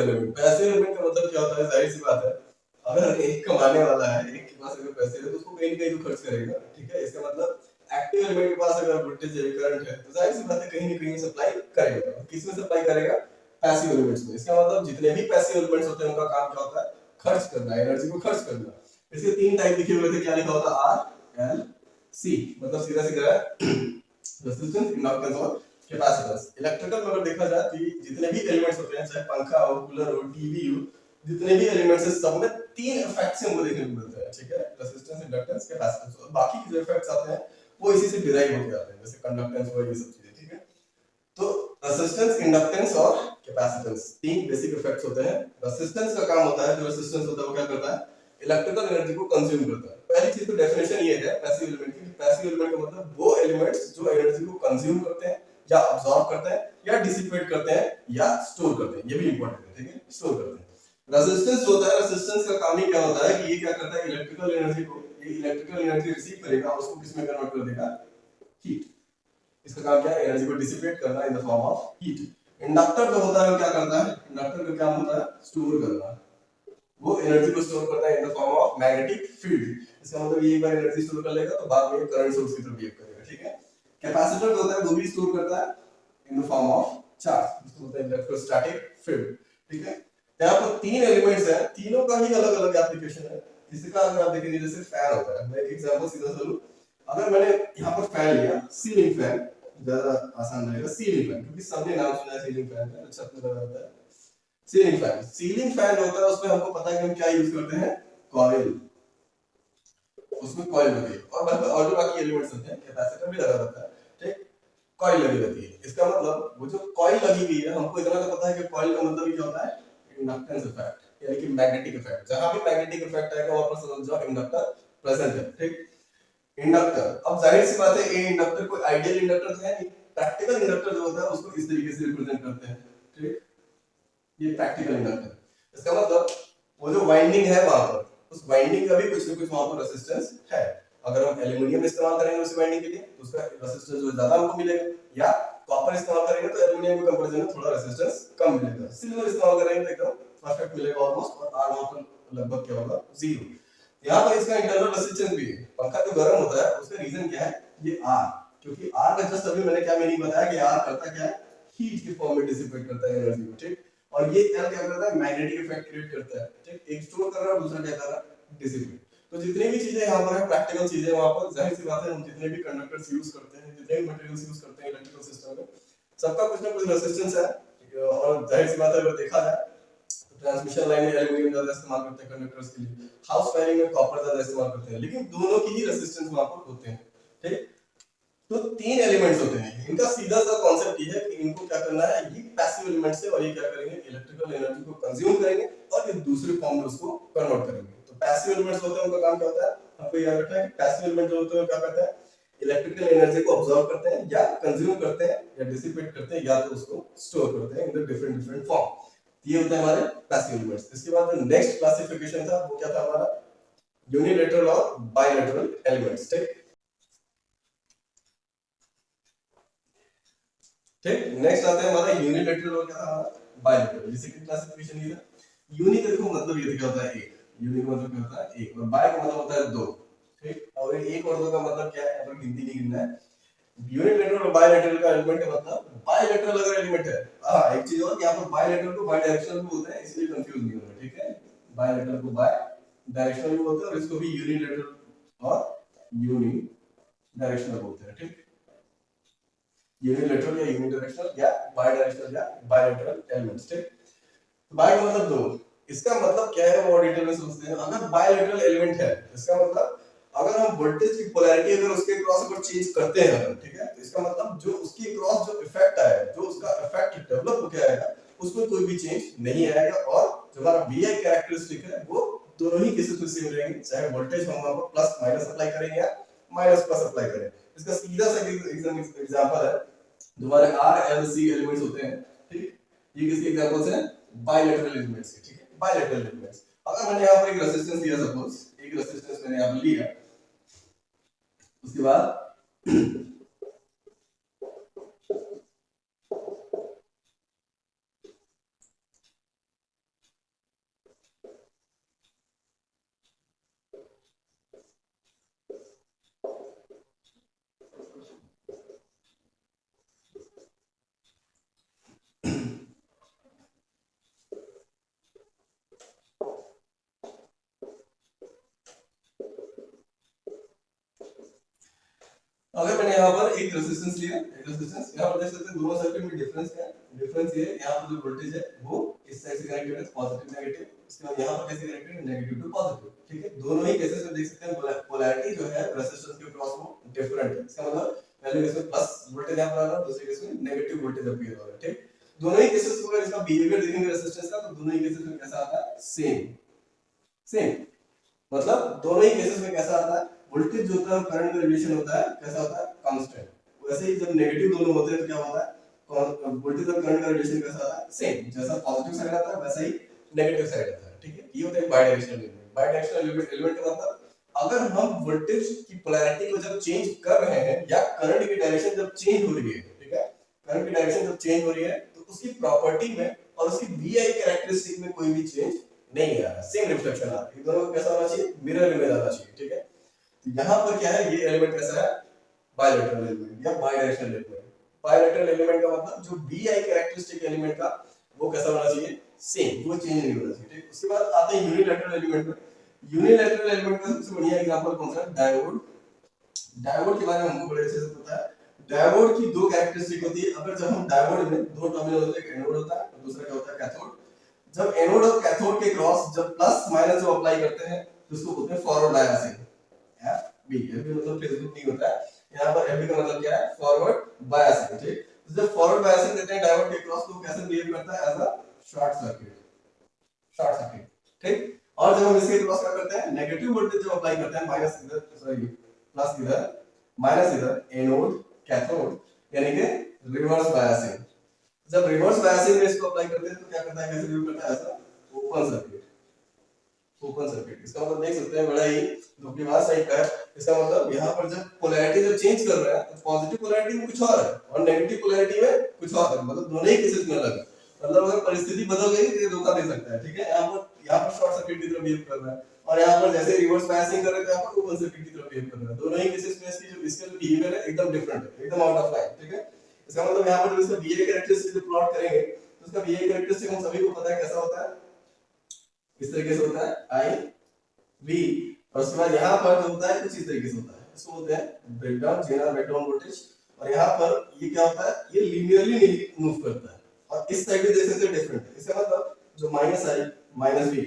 Speaker 1: एलिमेंट का मतलब क्या होता है, जाहिर सी बात है अगर एक कमाने वाला है, एक के पास अगर पैसे है तो उसको कहीं ना कहीं तो खर्च करेगा, ठीक है। इसका मतलब एक्टिव एलिमेंट के पास अगर वोल्टेज है, करंट है, तो जाहिर सी बात है कहीं ना कहीं सप्लाई करेगा। किस में सप्लाई करेगा, पैसिव एलिमेंट्स में। इसका मतलब जितने भी पैसिव एलिमेंट्स होते हैं उनका काम क्या होता है, खर्च करना, एनर्जी को खर्च करना। इसके तीन टाइप लिखे हुए थे, क्या लिखा होता है RLC, मतलब सीधा सीधा रेजिस्टेंस, इंडक्टेंस और कैपेसिटेंस। इलेक्ट्रिकल में अगर देखा जाए तो जितने भी एलिमेंट्स होते हैं, चाहे पंखा हो, कूलर हो, टीवी हो, जितने भी एलिमेंट्स हैं सब में तीन इफेक्ट्स हमको देखने को मिलते हैं, ठीक है, रेजिस्टेंस, इंडक्टेंस, कैपेसिटेंस। और बाकी के जो इफेक्ट्स आते हैं वो इसी से डिराइव होके आते हैं, जैसे कंडक्टेंस और ये सब चीजें, ठीक है। तो रेजिस्टेंस, इंडक्टेंस और कैपेसिटेंस तीन बेसिक इफेक्ट्स होते हैं। रेजिस्टेंस का काम होता है, जो रेजिस्टेंस होता है वो क्या करता है, इलेक्ट्रिकल एनर्जी को कंज्यूम करता है। पहली चीज तो डेफिनेशन ये है पैसिव एलिमेंट की, पैसिव एलिमेंट का मतलब वो एलिमेंट्स जो एनर्जी को कंज्यूम करते हैं या अब्सॉर्ब करते हैं या डिसिपेट करते हैं या स्टोर करते हैं, ये भी इंपॉर्टेंट है, ठीक है, स्टोर करते हैं। रेजिस्टेंस होता है, रेजिस्टेंस का काम ही क्या होता है कि ये क्या करता है, इलेक्ट्रिकल एनर्जी को, ये इलेक्ट्रिकल एनर्जी रिसीव करेगा और उसको किस में कन्वर्ट कर देगा, हीट। इसका काम क्या है, एनर्जी को डिसिपेट करना in the form of heat. Inductor जो होता है वो क्या करता है, इंडक्टर का काम होता है स्टोर करना, वो एनर्जी को स्टोर करता है in the form of magnetic field. इसका मतलब ये एक बार एनर्जी स्टोर कर लेगा तो बाद में करंट सोर्स की तरह बिहेव करेगा, ठीक है। कैपेसिटर जो होता है वो भी स्टोर करता है in the form of charge, इसको बोलते हैं इलेक्ट्रोस्टैटिक फील्ड, ठीक है। यहाँ पर तीन एलिमेंट्स हैं, तीनों का ही अलग अलग एप्लीकेशन है। इसका अगर आप देखेंगे जैसे फैन होता है, मैं एक एग्जांपल सीधा सा लूं, अगर मैंने यहाँ पर फैन लिया, सीलिंग फैन, ज्यादा आसान रहेगा सीलिंग फैन, क्योंकि सबने नाम सुना है सीलिंग फैन का, छत में लगा रहता है। सीलिंग फैन होता है, उसमें हमको पता है कि हम क्या यूज करते हैं, कॉइल, उसमें कॉइल होती है और जो बाकी एलिमेंट्स होते हैं, कैपेसिटर भी लगा रहता है, ठीक, कॉइल लगी रहती है। इसका मतलब वो जो कॉइल लगी हुई है, हमको इतना तो पता है कि कॉइल का मतलब क्या होता है, इंडक्टेंस इफेक्ट, यानी कि मैग्नेटिक इफेक्ट। जहां भी मैग्नेटिक इफेक्ट आएगा वहां पर समझ जाओ इंडक्टर प्रेजेंट है, ठीक। इंडक्टर, अब जाहिर सी बात है ये इंडक्टर कोई आइडियल इंडक्टर है नहीं, प्रैक्टिकल इंडक्टर जो होता है उसको इस तरीके से रिप्रेजेंट करते हैं, ठीक, ये प्रैक्टिकल इंडक्टर। इसका मतलब वो जो वाइंडिंग है वहां पर, उस वाइंडिंग का भी कुछ ना कुछ वहां पर रेजिस्टेंस है। अगर हम एल्युमिनियम इस्तेमाल करेंगे उस वाइंडिंग के लिए तो उसका रेजिस्टेंस जो ज्यादा हमको मिलेगा, या कॉपर इस्तेमाल करेंगे तो एल्युमिनियम के कंपैरिजन में थोड़ा रेजिस्टेंस कम मिलेगा। सिल्वर इस्तेमाल करेंगे तो एकदम परफेक्ट मिलेगा ऑलमोस्ट, और आर वहां पर लगभग क्या होगा, जीरो। यहाँ पर इसका इंटरनल रेजिस्टेंस भी है, पंखा जो गर्म होता है उसका रीजन क्या है, ये आर, क्योंकि आर का जस्ट अभी मैंने क्या मीनिंग बताया कि आर करता क्या है, हीट के फॉर्म में डिसिपेट करता है एनर्जी को, ठीक। और ये एल क्या करता है, मैग्नेटिक इफेक्ट क्रिएट करता है, ठीक। एक स्टोर कर रहा है, दूसरा क्या कर रहा है, डिसिपेट। तो जितनी भी चीजें यहाँ पर है प्रैक्टिकल चीजें, वहां पर जाहिर सी बात है हम जितने भी कंडक्टर्स यूज करते हैं, जितने भी मटेरियल्स यूज करते हैं इलेक्ट्रिकल सिस्टम में, सबका कुछ ना कुछ रेजिस्टेंस है। और जाहिर सी बात है अगर देखा जाए तो ट्रांसमिशन लाइन में एल्युमिनियम ज्यादा इस्तेमाल करते हैं कंडक्टर्स के लिए, हाउस वायरिंग में कॉपर ज्यादा इस्तेमाल करते हैं, लेकिन दोनों की ही रेजिस्टेंस वहां पर होते हैं, ठीक। तो तीन एलिमेंट्स होते हैं, इनका सीधा सा कॉन्सेप्ट ये है कि इनको क्या करना है, ये पैसिव एलिमेंट्स है और ये क्या करेंगे, इलेक्ट्रिकल एनर्जी को कंज्यूम करेंगे और ये दूसरे फॉर्म में उसको कन्वर्ट करेंगे। तो पैसिव एलिमेंट्स होते हैं, उनका काम क्या होता है, आपको याद रखना है कि पैसिव एलिमेंट जो होते हैं क्या करते हैं, इलेक्ट्रिकल एनर्जी को ऑब्जॉर्व करते हैं या कंज्यूम करते हैं या डिसिपेट करते हैं या तो उसको स्टोर करते हैं in the different different form. ये होते हैं हमारे पैसिव एलिमेंट्स। इसके बाद जो नेक्स्ट क्लासिफिकेशन था वो क्या था हमारा, यूनिलैटरल और बायलैटरल एलिमेंट्स, ठीक। ठीक, नेक्स्ट आता है हमारा यूनिलैटरल और क्या था, बायलैटरल। जैसे कि क्लासिफिकेशन ये था, यूनि का देखो मतलब ये क्या होता है, एक, यूनि का मतलब क्या होता है एक, और बाय का मतलब होता है दो, ठीक। और एक और दो का मतलब क्या है, मतलब गिनती नहीं गिनना है। यूनिलैटरल और बायलैटरल का एलिमेंट का मतलब, बायलैटरल अगर एलिमेंट है, हां एक चीज और, यहां पर बायलैटरल को बाय डायरेक्शनल भी बोलते हैं, इसलिए कंफ्यूज नहीं होना, ठीक है। बायलैटरल को बाय डायरेक्शनल भी बोलते हैं और इसको भी यूनिलैटरल और यूनि डायरेक्शनल बोलते हैं, ठीक। यूनिलैटरल या यूनिडायरेक्शनल या बायडायरेक्शनल या बायलैटरल एलिमेंट्स, ठीक। तो बाय का मतलब दो, इसका मतलब क्या है वो डिटेल में समझते हैं। अगर बायलैटरल एलिमेंट है, इसका मतलब अगर हम वोल्टेज की पोलैरिटी अगर उसके क्रॉस अगर चेंज करते हैं अगर, ठीक है, तो इसका मतलब जो उसके क्रॉस जो इफेक्ट आएगा, जो उसका इफेक्ट डेवलप होकर आएगा, उसमें कोई भी चेंज नहीं आएगा और जो हमारा VI कैरेक्टरिस्टिक है वो दोनों ही केसेस में सेम रहेंगे, चाहे वोल्टेज हम वहां पर प्लस माइनस अप्लाई करें या माइनस प्लस अप्लाई करें। इसका सीधा सा एग्जांपल है, तुम्हारे RLC एलिमेंट्स होते हैं, ठीक। ये किसके एग्जांपल्स हैं, बायलैटरल एलिमेंट्स के, ठीक है, बायलैटरल एलिमेंट्स। अगर मैंने यहाँ पर एक रेजिस्टेंस लिया, सपोज एक रेजिस्टेंस मैंने यहाँ पर लिया, उसके बाद अगर मैंने यहाँ पर एक रेजिस्टेंस लिया, एक रेजिस्टेंस, यहाँ पर देख सकते हैं दोनों सर्किट में डिफरेंस क्या है, डिफरेंस ये है, यहाँ पर जो वोल्टेज है वो इस साइड से कनेक्टेड है पॉजिटिव नेगेटिव, उसके बाद यहाँ पर कैसे कनेक्टेड है, नेगेटिव टू पॉजिटिव, ठीक है। दोनों ही केसेस में देख सकते हैं पोलैरिटी जो है रेजिस्टेंस के क्रॉस वो डिफरेंट है, इसका मतलब पहले केस में प्लस वोल्टेज यहाँ पर आ रहा है, दूसरे केस में नेगेटिव वोल्टेज अपीयर हो रहा है, ठीक। दोनों ही केसेस में अगर इसका बिहेवियर देखेंगे रेजिस्टेंस का, तो दोनों ही केसेस में कैसा आता है, सेम सेम, मतलब दोनों ही केसेस में कैसा आता है, वोल्टेज जो होता है करंट का रिलेशन होता है कैसा होता है, कांस्टेंट। वैसे ही जब नेगेटिव दोनों होते हैं तो क्या होता है, वोल्टेज और करंट का रिलेशन कैसा आता है, सेम, जैसा पॉजिटिव साइड आता है वैसा ही नेगेटिव साइड आता है, ठीक है। ये होता है bidirectional element. Bidirectional element का मतलब अगर हम वोल्टेज की पोलैरिटी को जब चेंज कर रहे हैं या करंट की डायरेक्शन जब चेंज हो रही है, ठीक है, करंट की डायरेक्शन जब चेंज हो रही है तो उसकी प्रॉपर्टी में और उसकी VI कैरेक्टरिस्टिक में कोई भी चेंज नहीं आ रहा, सेम रिफ्लेक्शन आ रहा है, दोनों कैसा होना चाहिए, मिरर इमेज आना चाहिए, ठीक है। तो यहाँ पर क्या है, ये एलिमेंट कैसा है, बायलैटरल एलिमेंट या बायडायरेक्शनल एलिमेंट। बायलैटरल एलिमेंट का मतलब जो VI कैरेक्टरिस्टिक एलिमेंट का वो कैसा होना चाहिए, सेम, वो चेंज नहीं होना चाहिए, ठीक। उसके बाद आते हैं यूनिलैटरल एलिमेंट में। यूनिलैटरल एलिमेंट का सबसे बढ़िया एग्जांपल कौन सा है, डायोड। डायोड के बारे में हमको बड़े अच्छे से पता है। डायोड की दो कैरेक्टरिस्टिक होती है, अगर जब हम डायोड में दो टर्मिनल होते हैं, एक एनोड होता है और दूसरा क्या होता है, कैथोड। जब एनोड और कैथोड के क्रॉस जब प्लस माइनस जो अप्लाई करते हैं तो उसको बोलते हैं फॉरवर्ड बायसिंग, FB। FB मतलब फेसबुक नहीं होता है, यहाँ पर FB का मतलब क्या है, फॉरवर्ड बायसिंग, ठीक। तो जब फॉरवर्ड बायसिंग देते हैं डायोड के क्रॉस तो कैसे बिहेव करता है, as a short circuit, short circuit, ठीक। और जब हम इसके क्रॉस क्या करते हैं, नेगेटिव वोल्टेज जब अप्लाई करते हैं, माइनस इधर, सॉरी प्लस इधर, माइनस इधर, एनोड कैथोड, यानी कि रिवर्स बायसिंग। जब रिवर्स बायसिंग में इसको अप्लाई करते हैं तो क्या करता है, कैसे बिहेव करता है, ऐसा ओपन सर्किट, ओपन सर्किट। इसका मतलब देख सकते हैं बड़ा ही धोखेबाज टाइप का है। इसका मतलब यहाँ पर जब पोलैरिटी जब चेंज कर रहा है तो पॉजिटिव पोलैरिटी में कुछ और है और नेगेटिव पोलैरिटी में कुछ और है, मतलब दोनों ही केसेस में अलग है। मतलब अगर परिस्थिति बदल गई तो ये धोखा दे सकता है, ठीक है। यहाँ पर शॉर्ट सर्किट की तरह बिहेव कर रहा है और यहाँ पर जैसे रिवर्स बायसिंग कर रहे हैं तो यहाँ पर ओपन सर्किट की तरह बिहेव कर रहा है। दोनों ही केसेस में इसकी जो इसका जो बिहेवियर है एकदम डिफरेंट है, एकदम आउट ऑफ लाइन, ठीक है। इसका मतलब यहाँ पर जो इसका VA कैरेक्टरिस्टिक जो प्लॉट करेंगे तो उसका VA कैरेक्टरिस्टिक हम सभी को पता है कैसा होता है, इस तरीके से होता है I V, और उसके बाद यहाँ पर जो होता है कुछ इस तरीके से होता है, इसको बोलते हैं ब्रेकडाउन, जेनरल ब्रेकडाउन वोल्टेज। और यहाँ पर ये क्या होता है, ये लीनियरली मूव करता है, और इस साइड भी देख सकते हो डिफरेंट है। इसका मतलब जो -I -V,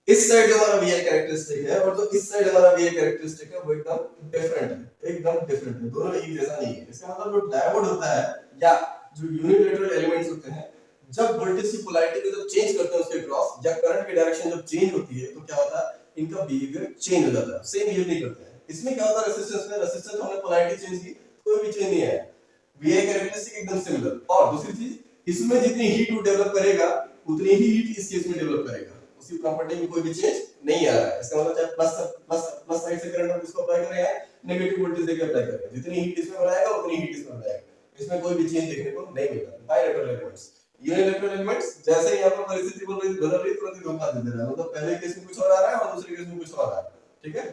Speaker 1: इस साइड जो हमारा VI कैरेक्टरिस्टिक है और जो इस साइड हमारा VI कैरेक्टरिस्टिक है वो एकदम डिफरेंट है, एकदम डिफरेंट है, दोनों एक जैसा नहीं है। इसका मतलब जो डायोड होता है या जो यूनिलैटरल एलिमेंट्स होते हैं, जब वोल्टेज की पोलैरिटी को जब चेंज करते हैं उसके क्रॉस, या करंट की डायरेक्शन जब चेंज होती है तो क्या होता है, इनका बिहेवियर चेंज हो जाता है, सेम बिहेव नहीं करते हैं। इसमें क्या होता है, रेजिस्टेंस में, रेजिस्टेंस हमने पोलैरिटी चेंज की, कोई भी चेंज नहीं है, VI कैरेक्टरिस्टिक एकदम सिमिलर। और दूसरी चीज, इसमें जितनी हीट वो डेवलप करेगा उतनी ही हीट इस केस में डेवलप करेगा, उसकी प्रॉपर्टी में कोई भी चेंज नहीं आ रहा है। इसका मतलब चाहे प्लस साइड से करंट हम इसको अप्लाई कर रहे हैं, नेगेटिव वोल्टेज देके अप्लाई कर रहे हैं, जितनी हीट इसमें बनाएगा उतनी हीट इसमें बनाएगा, इसमें कोई भी चेंज देखने को नहीं मिलता। बायलैटरल एलिमेंट्स, यूनिलैटरल एलिमेंट्स जैसे ही यहाँ पर परिस्थिति बदल रही तुरंत ही धोखा दे दे रहा है, मतलब पहले केस में कुछ और आ रहा है और दूसरे केस में कुछ और आ रहा है, ठीक है।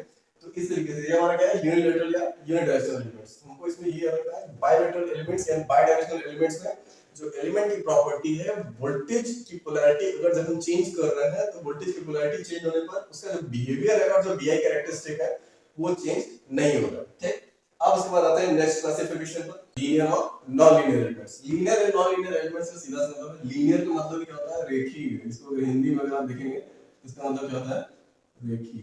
Speaker 1: तो इस तरीके से ये हमारा क्या है, यूनिलैटरल या यूनिडायरेक्शनल एलिमेंट्स। हमको इसमें ये अलग है, बायलैटरल एलिमेंट्स या बायडायरेक्शनल एलिमेंट्स में जो एलिमेंट की प्रॉपर्टी है, वोल्टेज की पोलैरिटी अगर जब हम चेंज कर रहे हैं तो वोल्टेज की पोलैरिटी चेंज होने पर उसका जो बिहेवियर है और जो VI कैरेक्टरिस्टिक है वो चेंज नहीं होगा, ठीक। अब उसके बाद आते हैं नेक्स्ट क्लासिफिकेशन पर, लीनियर और non linear elements. Linear and non linear elements का सीधा सा मतलब है, लीनियर का मतलब क्या होता है, रेखीय। इसको हिंदी में अगर आप देखेंगे इसका मतलब क्या होता है, रेखीय,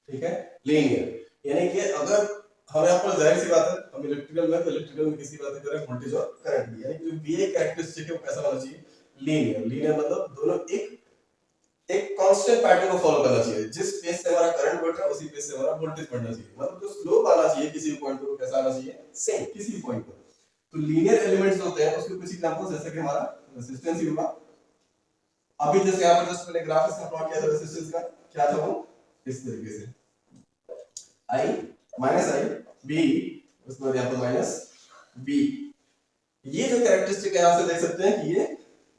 Speaker 1: ठीक है। लीनियर यानी कि अगर हम यहाँ पर जाहिर सी बात है, हम इलेक्ट्रिकल में, तो इलेक्ट्रिकल में किसी बात करें वोल्टेज और करंट की, यानी कि जो VI कैरेक्टरिस्टिक है वो कैसा होना चाहिए, लीनियर। लीनियर मतलब दोनों एक कांस्टेंट पैटर्न को फॉलो करना चाहिए, जिस पेस से हमारा करंट बढ़ रहा है उसी पेस से हमारा वोल्टेज बढ़ना चाहिए, मतलब जो स्लोप आना चाहिए किसी पॉइंट पर कैसा आना चाहिए, सेम किसी भी पॉइंट पर। तो लीनियर एलिमेंट्स होते हैं, उसके कुछ एग्जांपल्स जैसे कि हमारा रेजिस्टेंस ही होगा। अभी जैसे यहाँ पर जस्ट मैंने ग्राफ इसका प्लॉट किया था रेजिस्टेंस का, क्या था वो इस तरीके से, I -I V, उसके बाद यहाँ पर माइनस V। ये जो कैरेक्टरिस्टिक है यहाँ से देख सकते हैं कि ये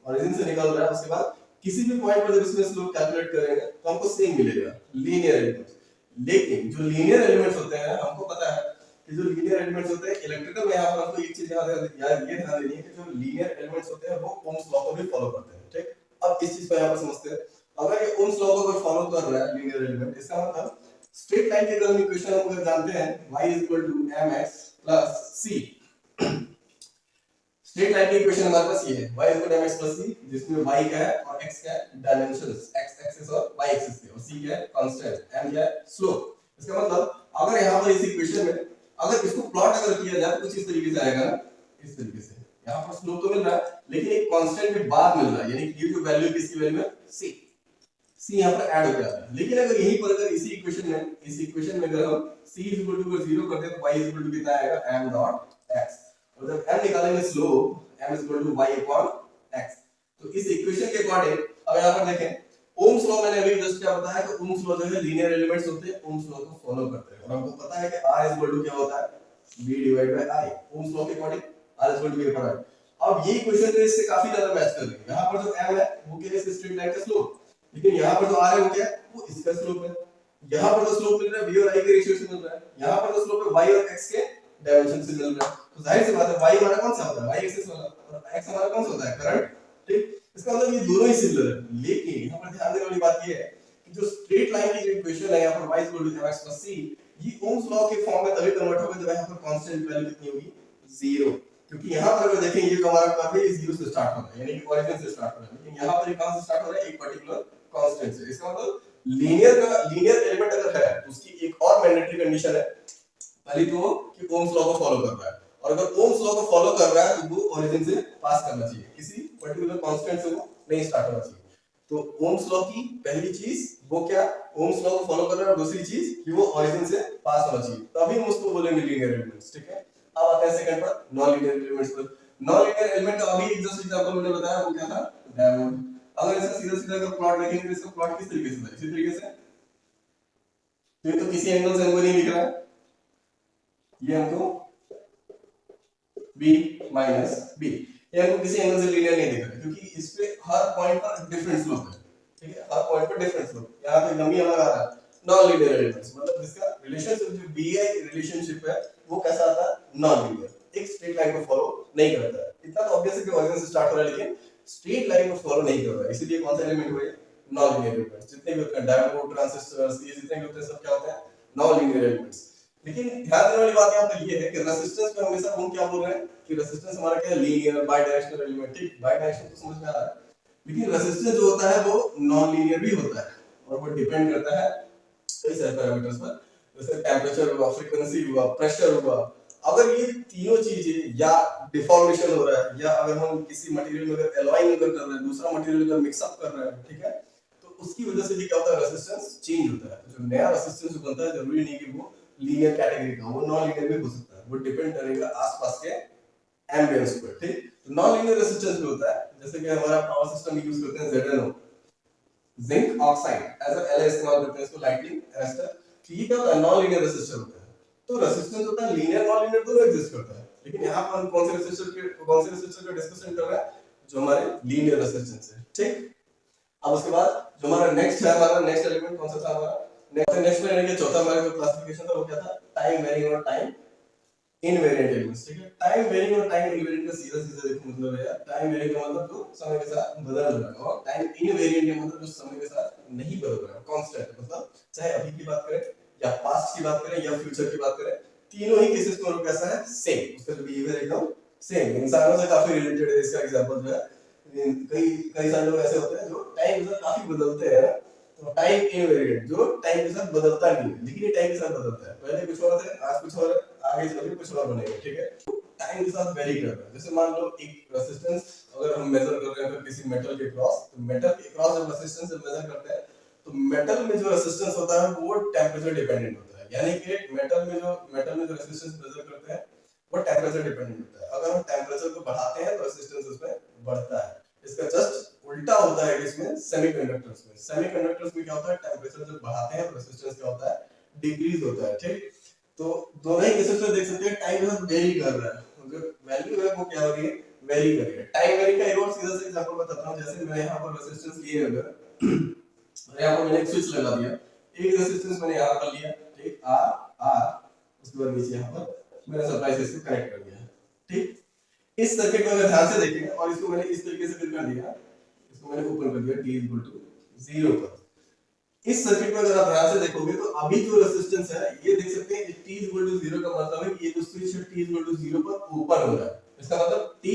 Speaker 1: ओरिजिन से निकल रहा है, उसके बाद किसी भी पॉइंट पर जब इसमें स्लोप कैलकुलेट करेंगे तो हमको सेम मिलेगा, लीनियर एलिमेंट्स। लेकिन जो लीनियर एलिमेंट्स होते हैं, हमको पता है कि जो लीनियर एलिमेंट्स होते हैं इलेक्ट्रिकल में, यहाँ पर हमको एक चीज याद ये ध्यान देनी है कि जो लीनियर एलिमेंट्स होते हैं वो ओम्स लॉ को भी फॉलो करते हैं, ठीक। अब इस चीज को यहाँ पर समझते हैं, अगर ये ओम्स लॉ को फॉलो कर रहा है लीनियर एलिमेंट, इसका मतलब स्ट्रेट लाइन के अगर हम इक्वेशन हम अगर जानते हैं y = mx + c, straight line की इक्वेशन हमारे पास ये है, y = mx + c, जिसमें y क्या है और x क्या है, डायमेंशंस, x एक्सिस और y एक्सिस के, और c क्या है, कांस्टेंट, m क्या है, स्लोप। इसका मतलब अगर यहाँ पर इस इक्वेशन में अगर इसको प्लॉट अगर किया जाए तो कुछ इस तरीके से आएगा ना, इस तरीके से। यहाँ पर स्लोप तो मिल रहा है लेकिन एक कांस्टेंट के बाद मिल रहा है, यानी कि ये जो वैल्यू किसकी वैल्यू है, c, c यहाँ पर ऐड हो जाता है। लेकिन अगर यहीं पर अगर इस इक्वेशन में अगर हम c = 0 करते हैं तो y = कितना आएगा, m.x, और जब m निकालेंगे स्लोप m = y/x। तो इस इक्वेशन के अकॉर्डिंग अब यहाँ पर देखें, ओम्स लॉ मैंने अभी जस्ट क्या बताया कि ओम्स लॉ जो है लीनियर एलिमेंट्स होते हैं, ओम्स लॉ को फॉलो करते हैं, और हमको पता है कि r = क्या होता है, v/i। ओम्स लॉ के अकॉर्डिंग r = v/i। अब ये इक्वेशन जो इससे काफी ज्यादा मैच कर रही है। यहाँ पर जो m है वो क्या है, इस स्ट्रेट लाइन का स्लोप, लेकिन यहाँ पर जो r है वो क्या है, वो इसका स्लोप है। यहाँ पर जो स्लोप मिल रहा है v और i के रेशियो से मिल रहा है, यहाँ पर जो स्लोप है y और x के डायमेंशन से मिल रहा है। तो जाहिर सी बात है y हमारा कौन सा होता है, y एक्सिस वाला, और x हमारा कौन सा होता है, करंट, ठीक। इसका मतलब ये दोनों ही सिमिलर है। लेकिन यहाँ पर ध्यान देने वाली बात ये है कि जो स्ट्रेट लाइन की जो इक्वेशन है यहाँ पर y = mx + c, ये ओम्स लॉ के फॉर्म में तभी कन्वर्ट होगा जब यहाँ पर कांस्टेंट वैल्यू कितनी होगी, 0। क्योंकि यहाँ पर अगर देखें ये जो हमारा कर्व है 0 से स्टार्ट हो रहा है, यानी कि ओरिजिन से स्टार्ट हो रहा है, लेकिन यहाँ पर ये कहां से स्टार्ट हो रहा है, एक पर्टिकुलर कांस्टेंट से। इसका मतलब लीनियर एलिमेंट अगर है तो उसकी एक और मैंडेटरी कंडीशन है, पहली तो कि ओम्स लॉ को फॉलो कर रहा है, और अगर ओम्स लॉ को फॉलो कर रहा है तो वो ओरिजिन से पास करना चाहिए, किसी पर्टिकुलर कांस्टेंट से वो नहीं स्टार्ट होना चाहिए। तो ओम्स लॉ की पहली चीज वो क्या, ओम्स लॉ को फॉलो कर रहा है, और दूसरी चीज कि वो ओरिजिन से पास होना चाहिए, तभी हम उसको बोलेंगे लीनियर एलिमेंट्स, ठीक है। अब आते हैं सेकंड पर, नॉन लीनियर एलिमेंट्स पर। नॉन लीनियर एलिमेंट का अभी जस्ट एग्जांपल मैंने बताया वो क्या था, डायोड। अगर इसका सीधा सीधा अगर प्लॉट देखेंगे तो इसका प्लॉट किस तरीके से था, इसी तरीके से। ये तो किसी एंगल से हमको नहीं दिख रहा है, ये हमको b - b, ये हमको किसी एंगल से लीनियर नहीं दिख रहा है, क्योंकि इस पे हर पॉइंट पर डिफरेंट स्लोप है, ठीक है, हर पॉइंट पर डिफरेंट स्लोप। यहाँ पे एकदम ही अलग आ रहा है। नॉन लीनियर एलिमेंट्स मतलब जिसका रिलेशनशिप जो bi रिलेशनशिप है वो कैसा आता है, नॉन लीनियर। एक स्ट्रेट लाइन को फॉलो नहीं करता है। इतना तो ऑब्वियस है कि ऑरिजिन से स्टार्ट हो रहा है लेकिन स्ट्रेट लाइन को फॉलो नहीं कर रहा है, इसीलिए कौन सा एलिमेंट हुए नॉन लीनियर एलिमेंट्स। जितने भी होते हैं डायोड ट्रांजिस्टर्स ये जितने भी होते हैं सब क्या होते हैं नॉन लीनियर एलिमेंट्स। लेकिन ध्यान देने वाली बात यहाँ पर ये है कि रेजिस्टेंस में हमेशा हम क्या बोल रहे हैं कि रेजिस्टेंस हमारा क्या है लीनियर बाई डायरेक्शनल एलिमेंट। ठीक, बाई डायरेक्शनल तो समझ में आ रहा है, लेकिन रेजिस्टेंस जो होता है वो नॉन लीनियर भी होता है और वो डिपेंड करता है कई सारे पैरामीटर्स पर, जैसे टेम्परेचर हुआ, फ्रीक्वेंसी हुआ, प्रेशर हुआ। अगर ये तीनों चीजें या डिफॉर्मेशन हो रहा है या अगर हम किसी मटेरियल में अगर एलॉय अगर कर रहे हैं, दूसरा मटेरियल अगर मिक्स अप कर रहे हैं, ठीक है, तो उसकी वजह से भी क्या होता है रेजिस्टेंस चेंज होता है। जो नया रेजिस्टेंस जो बनता है जरूरी नहीं कि वो लीनियर कैटेगरी का, वो नॉन लीनियर भी हो सकता है, वो डिपेंड करेगा आसपास के एम्बियंस पर। ठीक, तो नॉन लीनियर रेजिस्टेंस भी होता है, जैसे कि हमारा पावर सिस्टम में यूज करते हैं ZnO zinc oxide as a Li इस्तेमाल करते हैं इसको लाइटनिंग अरेस्टर। तो ये क्या होता है नॉन लीनियर रेजिस्टर होता है। तो रेजिस्टेंस होता है लीनियर नॉन लीनियर दोनों एग्जिस्ट करता है, लेकिन यहाँ पर हम कौन से रेजिस्टर का डिस्कशन कर रहे हैं जो हमारे लीनियर रेजिस्टेंस है। ठीक, अब उसके बाद जो हमारा नेक्स्ट है, हमारा नेक्स्ट एलिमेंट कौन सा था हमारा नेक्स्ट में यानी कि चौथा हमारा जो क्लासिफिकेशन था वो क्या था टाइम वेरिंग और टाइम इनवेरिएंट एलिमेंट्स। ठीक है, टाइम वेरिंग और टाइम इनवेरिएंट का सीधा सीधा देखो मतलब है यार, टाइम वेरिंग का मतलब जो समय के साथ बदल रहा है और टाइम इनवेरिएंट का मतलब जो समय के साथ नहीं बदल रहा है, कांस्टेंट। मतलब चाहे अभी की बात करें या पास्ट की बात करें या फ्यूचर की बात करें, तीनों ही केसेस में लोग कैसा है सेम, उसका जो बिहेवियर एकदम सेम। इंसानों से काफी रिलेटेड है इसका एग्जांपल जो है, कई कई सारे लोग ऐसे होते हैं जो टाइम के साथ काफी बदलते हैं ना, तो टाइम इनवेरिएंट जो टाइम के साथ बदलता नहीं है, लेकिन ये टाइम के साथ बदलता है। पहले कुछ और थे, आज कुछ और, आगे चल के कुछ और बनेगा। ठीक है, टाइम के साथ वेरी कर रहा है। जैसे मान लो एक रेजिस्टेंस अगर हम मेजर कर रहे हैं किसी मेटल के क्रॉस, तो मेटल के क्रॉस जब रेजिस्टेंस से मेजर करते हैं तो मेटल में जो रेजिस्टेंस होता है वो टेम्परेचर डिपेंडेंट होता है। यानी कि मेटल में जो रेजिस्टेंस मेजर करते हैं वो टेम्परेचर डिपेंडेंट होता है। अगर हम टेम्परेचर को बढ़ाते हैं तो रेजिस्टेंस उसमें बढ़ता है। इसका जस्ट उल्टा होता है इसमें सेमीकंडक्टर्स में। सेमीकंडक्टर्स में क्या होता है टेम्परेचर जब बढ़ाते हैं तो रेजिस्टेंस क्या होता है डिक्रीज होता है। ठीक, तो दोनों ही केसेस में देख सकते हैं टाइम के साथ वेरी कर रहा है, जो वैल्यू है वो क्या हो रही है वेरी कर रही है। टाइम वेरी का एक और सीधा सा एग्जांपल बताता हूं। जैसे मैंने यहां पर रेजिस्टेंस लिए अगर यहां पर मैंने एक स्विच लगा दिया, एक रेजिस्टेंस मैंने यहां पर लिया, ठीक, आर, उसके बाद नीचे यहां पर मैंने सप्लाई से इसको कनेक्ट कर दिया। ठीक, इस सर्किट को अगर ध्यान से देखेंगे और इसको मैंने इस तरीके से फिर कर दिया, इसको मैंने ओपन कर दिया t 0 पर। इस सर्किट में अगर आप ध्यान से देखोगे तो अभी जो रेजिस्टेंस है ये देख सकते हैं t 0 का मतलब है कि ये जो स्विच है t 0 पर ओपन हो रहा है। इसका मतलब t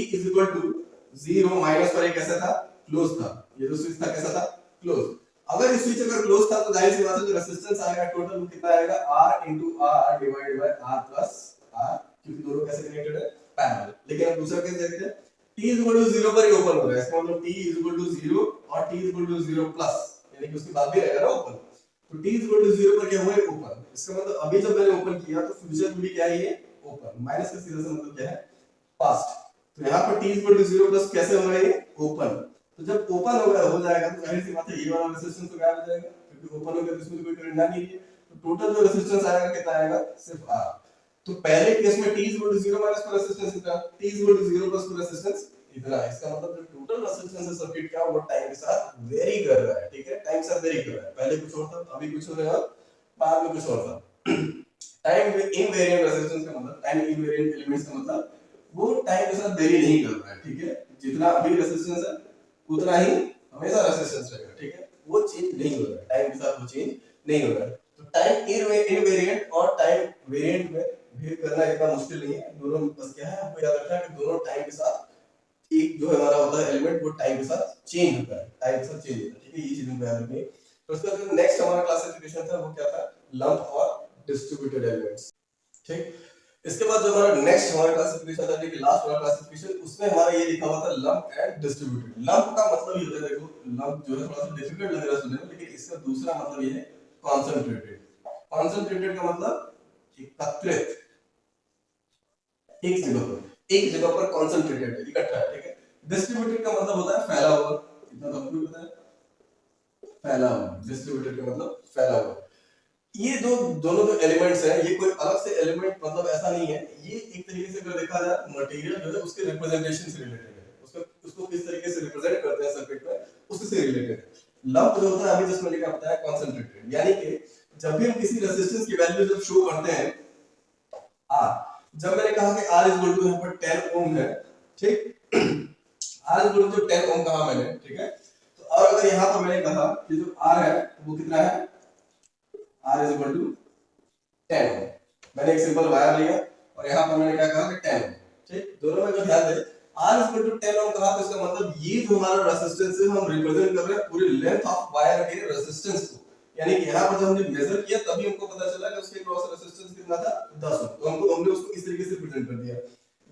Speaker 1: 0 माइनस पर ये कैसा था क्लोज था, ये जो स्विच था कैसा था क्लोज। अगर ये स्विच अगर क्लोज था तो जाहिर सी बात है जो रेजिस्टेंस आएगा टोटल वो कितना आएगा r r divided by r plus r, क्योंकि दोनों कैसे कनेक्टेड है पैरेलल। लेकिन अब दूसरा केस देखते हैं t 0 पर ही ओपन हो रहा है, इसका मतलब t 0 और t 0 प्लस यानी कि उसके बाद भी रहेगा ना ओपन। तो t 0 पर क्या हुआ है ओपन, इसका मतलब अभी जब मैंने ओपन किया तो फ्यूचर में भी क्या है ये ओपन, माइनस का सीधा सा मतलब क्या है पास्ट। तो यहाँ पर t 0 प्लस कैसे हो रहा है ये ओपन। तो जब ओपन हो जाएगा तो जाहिर सी बात है ये वाला रेजिस्टेंस तो गायब हो जाएगा, क्योंकि ओपन हो गया तो इसमें कोई करंट आ नहीं है। तो टोटल जो रेजिस्टेंस आएगा कितना आएगा सिर्फ r। तो पहले केस में t 0 माइनस का रेजिस्टेंस कितना, t 0 प्लस का रेजिस्टेंस इतना है। इसका मतलब जो टोटल रेजिस्टेंस है सर्किट का वो टाइम के साथ वेरी कर रहा है। ठीक है, टाइम के साथ वेरी कर रहा है, पहले कुछ और था अभी कुछ और है और बाद में कुछ और था। टाइम इनवेरिएंट रेजिस्टेंस का मतलब, टाइम इनवेरिएंट एलिमेंट्स का मतलब वो टाइम के साथ वेरी नहीं कर रहा है। ठीक है, जितना अभी रेजिस्टेंस है उतना ही हमेशा रेजिस्टेंस रहेगा। ठीक है, वो चेंज नहीं हो रहा है, टाइम के साथ वो चेंज नहीं हो रहा है। तो टाइम इनवेरिएंट और टाइम वेरिएंट में भेद करना इतना मुश्किल नहीं है, दोनों बस क्या है आपको याद रखना है कि दोनों टाइम के साथ एक जो हमारा होता है एलिमेंट वो टाइम के साथ चेंज होता है, टाइम के साथ चेंज होता है। ठीक है, ये चीज याद रखनी है। तो उसका जो नेक्स्ट हमारा क्लासिफिकेशन था वो क्या था लंप और डिस्ट्रीब्यूटेड एलिमेंट्स। ठीक, इसके बाद जो हमारा नेक्स्ट हमारा क्लासिफिकेशन था, देखिए लास्ट वाला क्लासिफिकेशन, उसमें हमारा ये लिखा हुआ था लंप एंड डिस्ट्रीब्यूटेड। लंप का मतलब ये होता है, देखो लंप जो है थोड़ा सा डिफिकल्ट लग रहा है सुनने में, लेकिन इसका दूसरा मतलब ये है कॉन्सेंट्रेटेड। कॉन्सेंट्रेटेड का मतलब एकत्रित, एक जगह पर कॉन्सेंट्रेटेड है, इकट्ठा है। ठीक है, डिस्ट्रीब्यूटेड का मतलब होता है फैला हुआ, इतना तो आपको पता है फैला हुआ, डिस्ट्रीब्यूटेड का मतलब फैला हुआ। ये दो दोनों जो एलिमेंट्स हैं ये कोई अलग से एलिमेंट मतलब ऐसा नहीं है, ये एक तरीके से अगर देखा जाए मटेरियल जो है उसके रिप्रेजेंटेशन से रिलेटेड है, उसको किस तरीके से रिप्रेजेंट करते हैं सर्किट में उससे रिलेटेड है। लंप जो होता है अभी जस्ट मैंने क्या बताया कॉन्सेंट्रेटेड, यानी कि जब भी हम किसी रेजिस्टेंस की वैल्यू जब शो करते हैं R, जब मैंने कहा कि R इज इक्वल टू यहाँ पर 10 ओम है, ठीक, R इज इक्वल टू 10 ओम कहा मैंने, ठीक है। तो और अगर यहाँ पर मैंने कहा कि जो R है वो कितना है, R इज इक्वल टू 10 ओम, मैंने एक सिंपल वायर लिया और यहाँ पर मैंने क्या कहा कि 10 ओम, ठीक। दोनों में अगर ध्यान दें R इज इक्वल टू 10 ओम कहा तो इसका मतलब ये जो हमारा रेजिस्टेंस है हम रिप्रेजेंट कर रहे हैं पूरी लेंथ ऑफ वायर के रेजिस्टेंस को, यानी कि यहाँ पर जब हमने मेजर किया तभी हमको पता चला कि उसके क्रॉस रेजिस्टेंस कितना था 10 ओम, तो हमने उसको इस तरीके से प्रेजेंट कर दिया।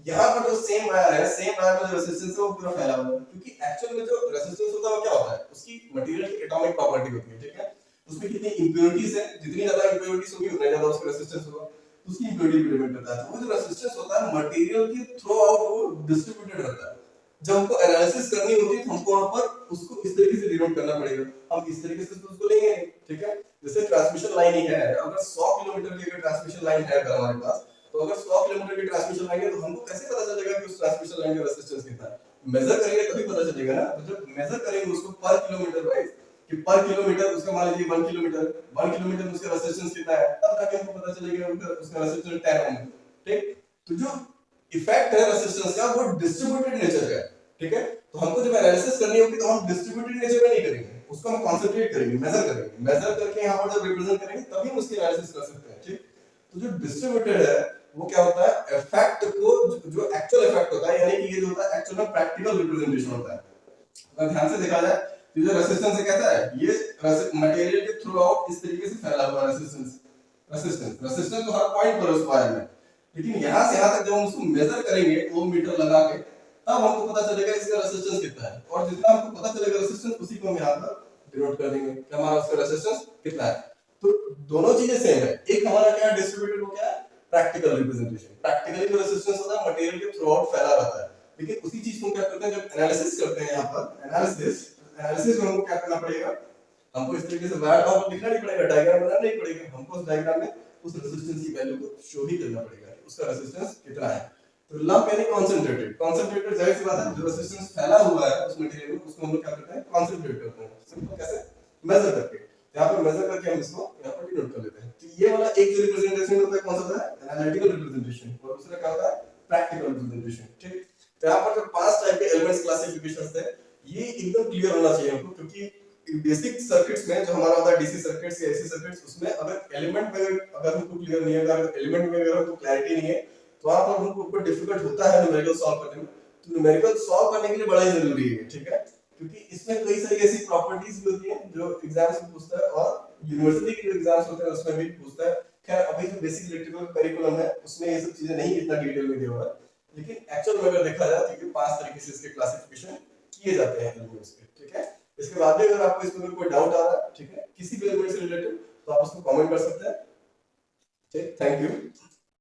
Speaker 1: यहाँ पर जो सेम वायर है, सेम वायर में जो रेजिस्टेंस है वो पूरा फैला हुआ है, क्योंकि एक्चुअल में जो रेजिस्टेंस होता है वो क्या होता है, उसकी मटेरियल की एटॉमिक प्रॉपर्टी होती है, ठीक है। उसमें कितनी इंप्योरिटीज है, जितनी ज्यादा इंप्योरिटीज होगी उतना ज्यादा उसका रेजिस्टेंस होगा, उसकी इंप्योरिटी पे डिपेंड करता है। तो वो जो रेजिस्टेंस होता है मटेरियल के थ्रू आउट वो डिस्ट्रीब्यूटेड रहता है। जब हमको एनालिसिस करनी होती है तो हमको वहां पर उसको इस तरीके से डिनोट करना पड़ेगा, हम इस तरीके से तो उसको लेंगे नहीं, ठीक है। जैसे ट्रांसमिशन लाइन ही है, अगर 100 किलोमीटर की ट्रांसमिशन लाइन है अगर हमारे पास, तो अगर 100 किलोमीटर की ट्रांसमिशन लाइन है तो हमको कैसे पता चलेगा कि उस ट्रांसमिशन लाइन का रेजिस्टेंस कितना है, मेजर करेंगे तभी पता चलेगा ना। तो जब मेजर करेंगे उसको पर किलोमीटर वाइज कि पर किलोमीटर उसका मान लीजिए 1 किलोमीटर, 1 किलोमीटर में उसका रेजिस्टेंस कितना है, तब जाके हमको पता चलेगा उसका रेजिस्टेंस 10 ओम है, ठीक। तो जो इफेक्ट है रेजिस्टेंस का वो डिस्ट्रीब्यूटेड नेचर का है, ठीक है। तो हमको जब एनालिसिस करनी होगी तो हम डिस्ट्रीब्यूटेड नेचर में नहीं करेंगे, उसको हम कंसंट्रेट करेंगे, मेजर करेंगे, मेजर करके यहाँ पर जब रिप्रेजेंट करेंगे तभी हम उसकी एनालिसिस कर सकते हैं, ठीक। तो जो डिस्ट्रीब्यूटेड है वो क्या होता है, इफेक्ट को जो एक्चुअल इफेक्ट होता है, यानी कि ये जो होता है एक्चुअल में प्रैक्टिकल रिप्रेजेंटेशन होता है। अगर ध्यान से देखा जाए तो जो रेजिस्टेंस है कैसा है, ये मटेरियल के थ्रू आउट इस तरीके से फैला हुआ रेजिस्टेंस, रेजिस्टेंस तो हर पॉइंट पर उस वायर में, लेकिन यहाँ से यहाँ तक जब हम उसको मेजर करेंगे ओम मीटर लगा के तब हमको पता चलेगा इसका रेजिस्टेंस कितना है, और जितना हमको पता चलेगा रेजिस्टेंस उसी को हम यहाँ पर डिनोट कर देंगे कि हमारा उसका रेजिस्टेंस कितना है। तो दोनों चीजें सेम है, एक हमारा क्या है डिस्ट्रीब्यूटेड, वो क्या है प्रैक्टिकल रिप्रेजेंटेशन, प्रैक्टिकली जो रेजिस्टेंस होता है मटेरियल के थ्रू आउट फैला रहता है, लेकिन उसी चीज को क्या करते हैं जब एनालिसिस करते हैं, यहाँ पर एनालिसिस में हमको क्या करना पड़ेगा, हमको इस तरीके से वायर डायग्राम लिखना नहीं पड़ेगा, डायग्राम बनाना नहीं पड़ेगा, हमको उस डायग्राम में उस रेजिस्टेंस की वैल्यू को शो ही करना पड़ेगा, उसका रेजिस्टेंस कितना है। तो लंप यानी कंसंट्रेटेड, कंसंट्रेटेड जाहिर सी बात है जो रेजिस्टेंस फैला हुआ है उस मटेरियल में उसको हम लोग क्या करते हैं कंसंट्रेट करते हैं, सिंपल कैसे मेजर करके, यहाँ पर मेजर करके हम इसको यहाँ पर डिनोट कर लेते हैं। तो ये वाला एक जो रिप्रेजेंटेशन होता है कौन सा होता है एनालिटिकल रिप्रेजेंटेशन, और दूसरा क्या होता है प्रैक्टिकल रिप्रेजेंटेशन, ठीक। तो यहाँ पर जो 5 टाइप के एलिमेंट्स क्लासिफिकेशंस थे ये एकदम क्लियर होना चाहिए हमको, क्योंकि बेसिक सर्किट्स में जो हमारा होता है डीसी सर्किट्स या एसी सर्किट्स, उसमें अगर एलिमेंट में अगर हमको क्लियर नहीं है, अगर एलिमेंट में अगर हमको क्लैरिटी नहीं है तो वहां पर हमको ऊपर डिफिकल्ट होता है न्यूमेरिकल सॉल्व करने में। तो न्यूमेरिकल सॉल्व करने के लिए बड़ा ही जरूरी है, ठीक है, क्योंकि इसमें कई सारी ऐसी प्रॉपर्टीज भी होती हैं जो एग्जाम्स में पूछता है और यूनिवर्सिटी के जो एग्जाम्स होते हैं उसमें भी पूछता है। खैर अभी जो बेसिक इलेक्ट्रिकल करिकुलम है उसमें ये सब चीजें नहीं इतना डिटेल में दिया हुआ है, लेकिन एक्चुअल में अगर देखा जाए तो 5 तरीके से इसके क्लासिफिकेशन किए जाते हैं एलिमेंट्स के, ठीक है। इसके बाद भी अगर आपको इसमें कोई डाउट आ रहा है, ठीक है, किसी भी एलिमेंट से रिलेटेड, तो आप उसको कमेंट कर सकते हैं, ठीक। Thank you.